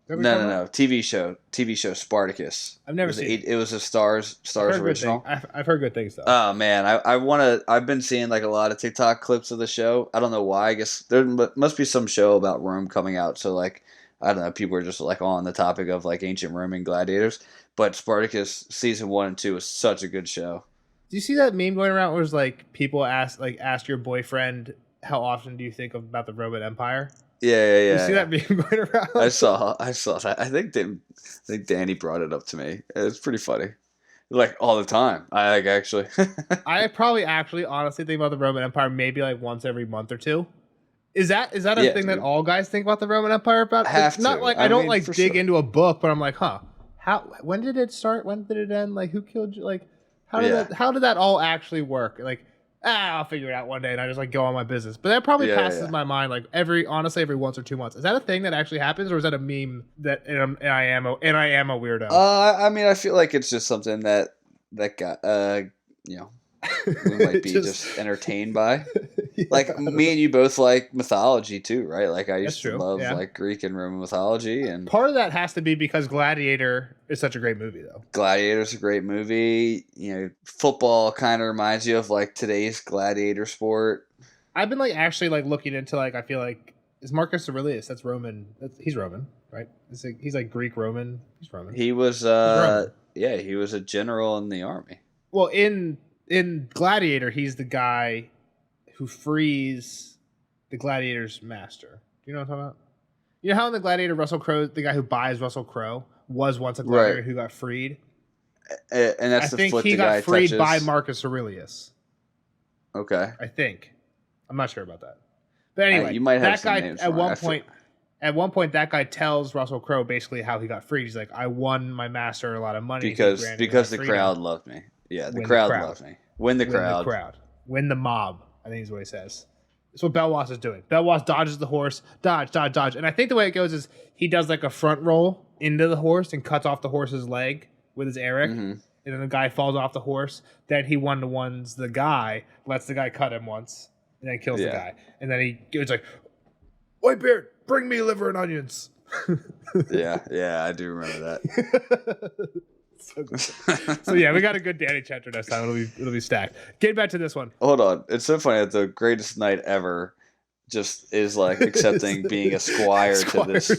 No. TV show Spartacus. I've never seen it. It was a Stars original. I've heard good things though. Oh man, I've been seeing like a lot of TikTok clips of the show. I don't know why. I guess there must be some show about Rome coming out. So like, I don't know, people are just like on the topic of like ancient Roman gladiators. But Spartacus season 1 and 2 is such a good show. Do you see that meme going around where it's like people ask your boyfriend how often do you think about the Roman Empire? Yeah. You see that meme going around? I saw that. I think Danny brought it up to me. It's pretty funny. Like all the time. I like actually. I probably actually honestly think about the Roman Empire maybe like once every month or two. Is that a thing dude. that all guys think about the Roman Empire about? Have It's not to. like I don't mean, like dig sure. into a book, but I'm like, when did it start? When did it end? Like who killed you? Like how did that all actually work? Like I'll figure it out one day, and I just like go on my business. But that probably passes my mind like every once or 2 months. Is that a thing that actually happens, or is that a meme that and I am a weirdo? I mean, I feel like it's just something that got we might be just entertained by. Like me and you both like mythology too, right? Like I used to love like Greek and Roman mythology, and part of that has to be because Gladiator is such a great movie, though. Gladiator's a great movie. You know, football kind of reminds you of like today's gladiator sport. I've been like actually like looking into like I feel like is Marcus Aurelius? That's Roman. He's Roman, right? He's like Greek Roman. He's Roman. He was he was a general in the army. Well, in Gladiator, he's the guy who frees the gladiator's master. Do you know what I'm talking about? You know how in the Gladiator, Russell Crowe, the guy who buys Russell Crowe, was once a gladiator who got freed? And that's I think he got freed by Marcus Aurelius. Okay. I think. I'm not sure about that. But anyway, you might have that guy names at one point, that guy tells Russell Crowe basically how he got freed. He's like, I won my master a lot of money. Because the crowd loved me. Yeah, the crowd loved me. Win the crowd. Win the mob, I think is what he says. That's what Belwas is doing. Belwas dodges the horse, dodge. And I think the way it goes is he does like a front roll into the horse and cuts off the horse's leg with his Eric. Mm-hmm. And then the guy falls off the horse. Then he one-to-ones the guy, lets the guy cut him once, and then kills the guy. And then he goes like, Whitebeard, bring me liver and onions. yeah, I do remember that. So yeah, we got a good Danny chapter next time. It'll be stacked. Getting back to this one. Hold on, it's so funny that the greatest knight ever just is like accepting being a squire to this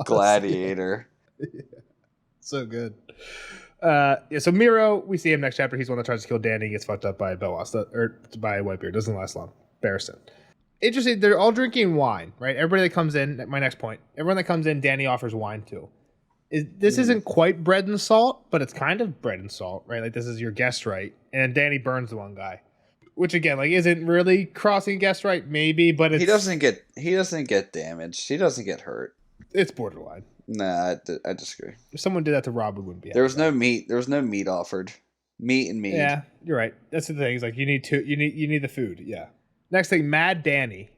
gladiator. Yeah. So good. So Miro, we see him next chapter. He's the one that tries to kill Danny. He gets fucked up by Belwas or by Whitebeard. Doesn't last long. Barristan. Interesting. They're all drinking wine, right? Everybody that comes in. My next point. Everyone that comes in, Danny offers wine to. This isn't quite bread and salt, but it's kind of bread and salt, right? Like this is your guest right, and Danny burns the one guy, which again, like, isn't really crossing guest right, maybe, but it's, he doesn't get damaged. He doesn't get hurt. It's borderline. Nah, I disagree. If someone did that to Rob, we wouldn't be. There was no meat. There was no meat offered. Meat and meat. Yeah, you're right. That's the thing. It's like you need the food. Yeah. Next thing, Mad Danny.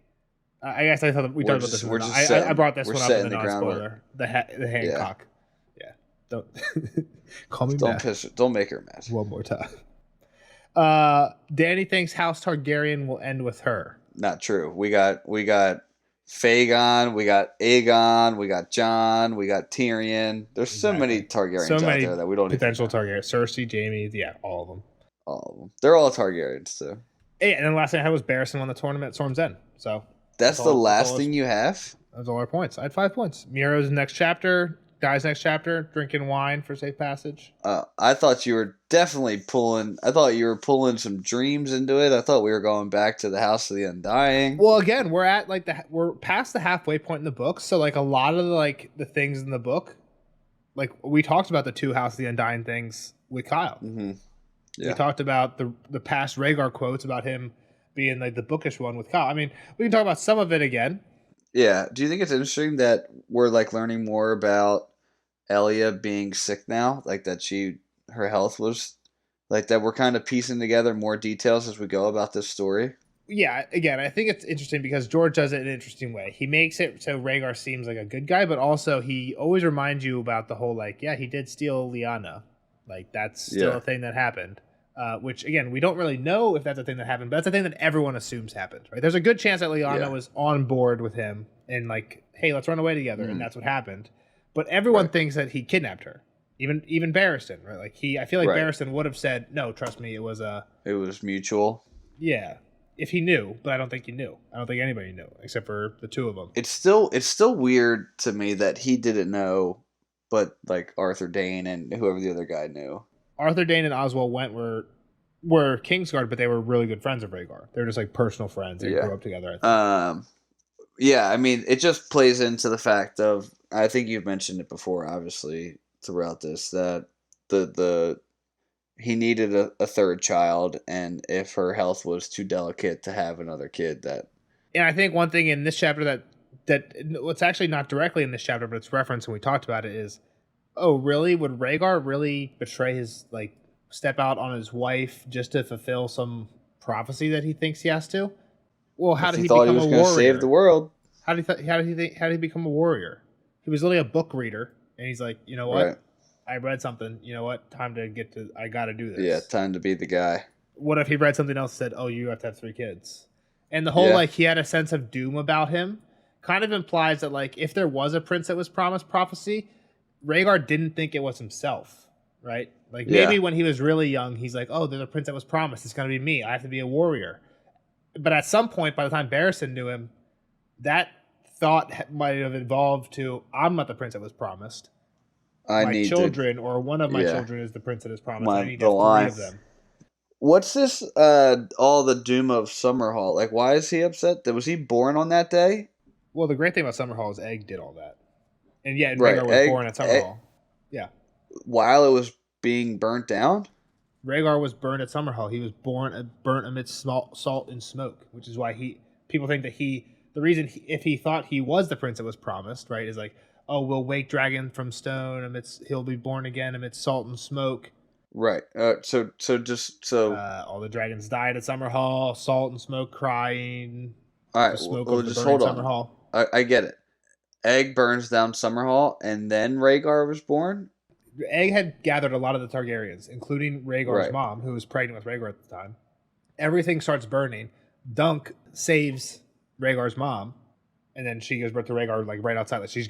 I guess I thought we talked about this. I brought this one up in the non-spoiler. The Hancock. Yeah. Don't call me. Don't make her mad. One more time. Danny thinks House Targaryen will end with her. Not true. We got Phaegon, we got Aegon, we got Jon, we got Tyrion. There's so many Targaryens out there that we don't potential Targaryen. Cersei, Jaime, yeah, all of them. All of them. They're all Targaryens too. Yeah, and then the last thing I had was Barristan won the tournament at Storm's End. So that's the last thing you have? That's all our points. I had 5 points. Miro's next chapter. Guy's next chapter, drinking wine for safe passage. I thought you were definitely pulling. I thought you were pulling some dreams into it. I thought we were going back to the House of the Undying. Well, again, we're past the halfway point in the book, so like a lot of the things in the book, like we talked about the 2 House of the Undying things with Kyle. Mm-hmm. Yeah. We talked about the past Rhaegar quotes about him being like the bookish one with Kyle. I mean, we can talk about some of it again. Yeah. Do you think it's interesting that we're like learning more about Elia being sick now, like that her health was like that? We're kind of piecing together more details as we go about this story. Yeah, again, I think it's interesting because George does it in an interesting way. He makes it so Rhaegar seems like a good guy, but also he always reminds you about the whole like, yeah, he did steal Lyanna, like that's still a thing that happened. Which again, we don't really know if that's a thing that happened, but that's a thing that everyone assumes happened. Right? There's a good chance that Lyanna was on board with him and like, hey, let's run away together, and that's what happened. But everyone thinks that he kidnapped her, even Barristan, right? Like I feel like Barristan would have said, "No, trust me, it was mutual." Yeah, if he knew, but I don't think he knew. I don't think anybody knew except for the two of them. It's still weird to me that he didn't know, but like Arthur Dane and whoever the other guy knew. Arthur Dane and Oswald Went were Kingsguard, but they were really good friends of Rhaegar. They were just like personal friends. They grew up together. I think. Yeah, I mean, it just plays into the fact of, I think you've mentioned it before, obviously, throughout this, that he needed a third child, and if her health was too delicate to have another kid, that. And I think one thing in this chapter that what's actually not directly in this chapter, but it's referenced and we talked about it is, oh, really? Would Rhaegar really betray his, like, step out on his wife just to fulfill some prophecy that he thinks he has to? Well, how did he become a warrior? He thought he was going to save the world. How did he become a warrior? He was literally a book reader, and he's like, you know what? Right. I read something. You know what? I got to do this. Yeah, time to be the guy. What if he read something else that said, oh, you have to have 3 kids? And the whole, like, he had a sense of doom about him kind of implies that, like, if there was a prince that was promised prophecy, Rhaegar didn't think it was himself, right? Like, maybe when he was really young, he's like, oh, there's a prince that was promised. It's going to be me. I have to be a warrior. But at some point, by the time Barristan knew him, that thought might have evolved to, I'm not the prince that was promised. My children, or one of my children is the prince that is promised. I need to have 3 of them. What's this, all the doom of Summerhall? Like, why is he upset? Was he born on that day? Well, the great thing about Summerhall is Egg did all that. And Rhaegar was born at Summerhall. Yeah. While it was being burnt down? Rhaegar was burned at Summerhall. He was burnt amidst salt and smoke, which is why people think that the reason if he thought he was the prince that was promised, right, is like, oh, we'll wake dragon from stone he'll be born again amidst salt and smoke. Right. So all the dragons died at Summerhall, salt and smoke crying. All right, well, just hold on. Summerhall. I get it. Egg burns down Summerhall, and then Rhaegar was born? Egg had gathered a lot of the Targaryens, including Rhaegar's mom, who was pregnant with Rhaegar at the time. Everything starts burning. Dunk saves Rhaegar's mom, and then she gives birth to Rhaegar, like, right outside. Like, she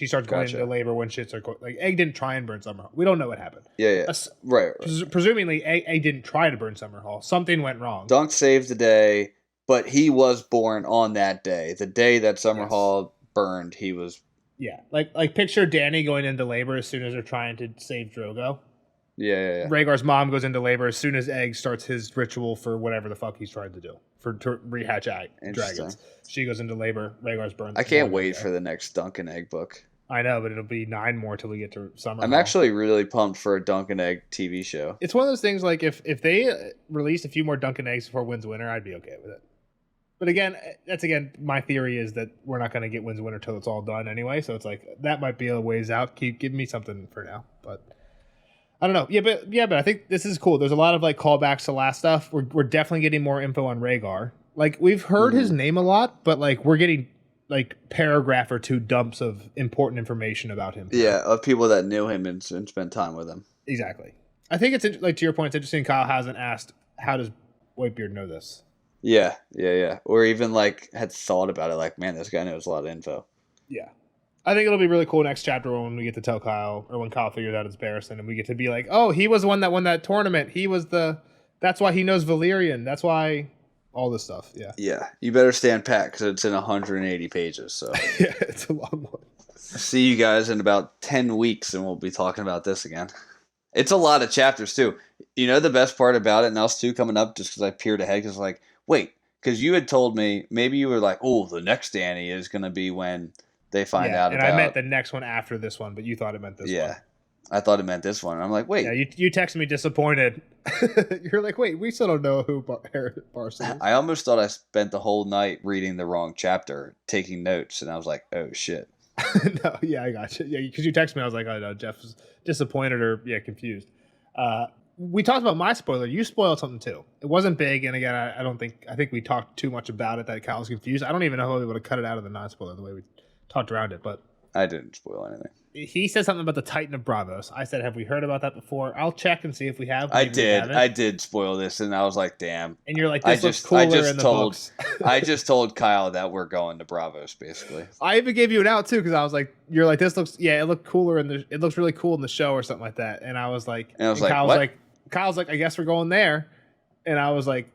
starts going into labor when shit starts going. Like, Egg didn't try and burn Summerhall. We don't know what happened. Yeah. Right. Presumably, Egg didn't try to burn Summerhall. Something went wrong. Dunk saved the day, but he was born on that day. The day that Summerhall burned, he was. Yeah, like picture Dany going into labor as soon as they're trying to save Drogo. Yeah. Rhaegar's mom goes into labor as soon as Egg starts his ritual for whatever the fuck he's trying to do to rehatch dragons. She goes into labor. Rhaegar's burned. I can't wait for the next Dunk and Egg book. I know, but it'll be 9 more till we get to Summerhall. I'm actually really pumped for a Dunk and Egg TV show. It's one of those things, like, if they released a few more Dunk and Eggs before Winds Winter, I'd be okay with it. But again, my theory is that we're not going to get Winds Winter till it's all done anyway. So it's like, that might be a ways out. Give me something for now. But I don't know. Yeah, but I think this is cool. There's a lot of, like, callbacks to last stuff. We're definitely getting more info on Rhaegar. Like, we've heard his name a lot, but, like, we're getting, like, paragraph or 2 dumps of important information about him. Yeah, of people that knew him and spent time with him. Exactly. I think it's, like, to your point, it's interesting Kyle hasn't asked, how does Whitebeard know this? Yeah. Or even, like, had thought about it, like, man, this guy knows a lot of info. Yeah. I think it'll be really cool next chapter when we get to tell Kyle, or when Kyle figures out it's Barristan, and we get to be like, oh, he was the one that won that tournament. That's why he knows Valyrian. That's why all this stuff. Yeah. Yeah. You better stand pat, because it's in 180 pages, so. Yeah, it's a long one. See you guys in about 10 weeks, and we'll be talking about this again. It's a lot of chapters, too. You know the best part about it, and else, too, coming up, just because I peered ahead, because, like, wait, because you had told me, maybe you were like, oh, the next Dany is going to be when they find out about... and I meant the next one after this one, but you thought it meant this one. Yeah, I thought it meant this one. I'm like, wait. Yeah, you texted me disappointed. You're like, wait, we still don't know who Barristan is. I almost thought I spent the whole night reading the wrong chapter, taking notes, and I was like, oh, shit. No, yeah, I got you. Yeah, because you texted me, I was like, oh, no, Jeff was disappointed or, confused. We talked about my spoiler. You spoiled something too. It wasn't big, and again, I think we talked too much about it that Kyle was confused. I don't even know how we would have cut it out of the non-spoiler the way we talked around it, but I didn't spoil anything. He said something about the Titan of Bravos. I said, have we heard about that before? I'll check and see if we have. I did spoil this, and I was like, damn. And you're like, this looks cooler in the books. I just told Kyle that we're going to Bravos, basically. I even gave you an out, too, because I was like, you're like, this looks, it looked cooler, it looks really cool in the show or something like that. And I was like, Kyle's like, I guess we're going there. And I was like,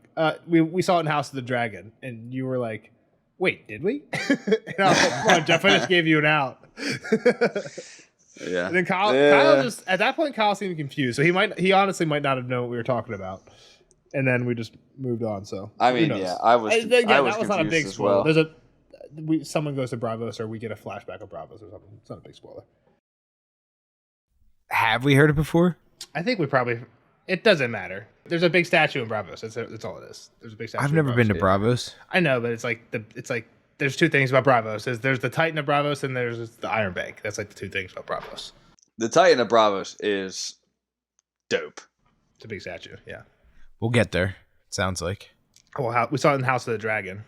We saw it in House of the Dragon, and you were like, "Wait, did we?" And I was like, "Come on, Jeff, I just gave you an out." Yeah. And then Kyle just at that point, Kyle seemed confused, so he honestly might not have known what we were talking about. And then we just moved on. So I mean, yeah, I was not a big as spoiler. well. Someone goes to Bravos, or we get a flashback of Bravos or something. It's not a big spoiler. Have we heard it before? I think we probably. It doesn't matter. There's a big statue in Bravos. That's all it is. There's a big statue. I've never been to Bravos. I know, but it's like there's two things about Bravos. There's the Titan of Bravos and there's the Iron Bank. That's like the two things about Bravos. The Titan of Bravos is dope. It's a big statue. Yeah. We'll get there. Sounds like. Well, we saw it in House of the Dragon.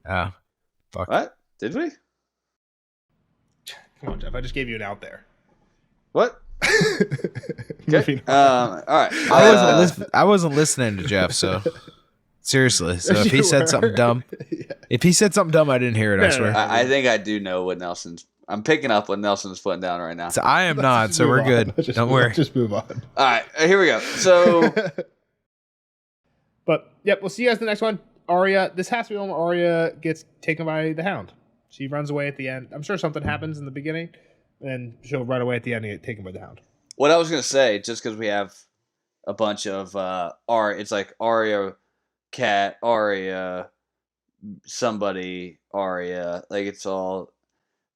Oh, fuck. What? Did we? Come on, Jeff. I just gave you an out there. What? Okay. All right. I wasn't listening to Jeff, so seriously. So if he said something dumb, I didn't hear it. I swear. I think I do know what Nelson's. I'm picking up what Nelson's putting down right now. So I am not. So we're good. Don't worry. Just move on. All right. Here we go. So. But yep, we'll see you guys in the next one. Arya. This has to be when Arya gets taken by the Hound. She runs away at the end. I'm sure something happens in the beginning, and she'll run away at the end and get taken by the Hound. What I was gonna say, just because we have a bunch of Arya, it's like Arya, Cat, Arya, somebody, Arya, like it's all.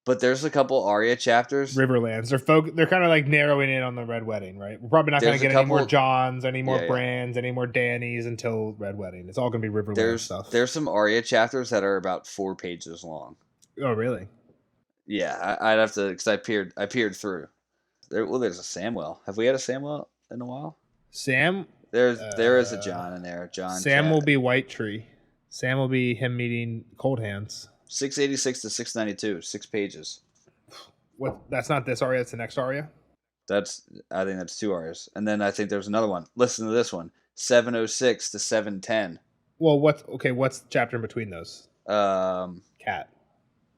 But there's a couple Arya chapters. Riverlands. They're kind of like narrowing in on the Red Wedding, right? We're probably not going to get any more Johns, any more Brands, any more Dannys until Red Wedding. It's all going to be Riverlands stuff. There's some Arya chapters that are about 4 pages long. Oh, really? Yeah, I'd have to, because I peered through. There's a Samwell. Have we had a Samwell in a while? Sam? There is a John in there. John. Sam Cat. will be White Tree. Sam will be him meeting Cold Hands. 686 to 692, 6 pages. What? That's not this Arya. It's the next Arya. I think that's 2 Aryas, and then I think there's another one. Listen to this one: 706 to 710. Well, what's the chapter in between those? Cat.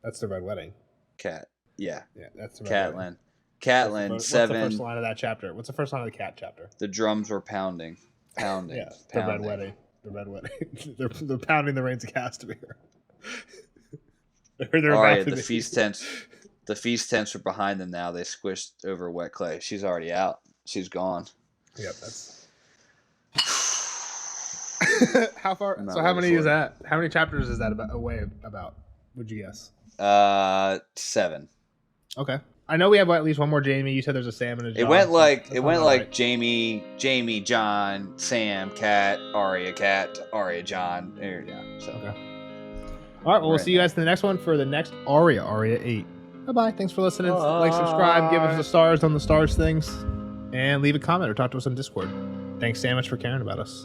That's the Red Wedding. Cat. Yeah. Yeah, that's the Red Catelyn. Wedding. Catelyn. What's 7. the first line of that chapter? What's the first line of the Cat chapter? The drums were pounding. Yeah, the Red Wedding. The Red Wedding. they're pounding the reins of Castamere. Arya, the feast tents. The feast tents are behind them now. They squished over wet clay. She's already out. She's gone. Yep, that's. How far? So how many is that? How many chapters is that about? Would you guess? 7. Okay. I know we have at least one more Jamie. You said there's a Sam and a John. It went like right. Jamie, John, Sam, Cat, Arya, John. Yeah. So. Okay. All right, well, we'll see you guys in the next one for the next Arya 8. Bye-bye. Thanks for listening. Like, subscribe, give us the stars on the stars things, and leave a comment or talk to us on Discord. Thanks, Sandwich, for caring about us.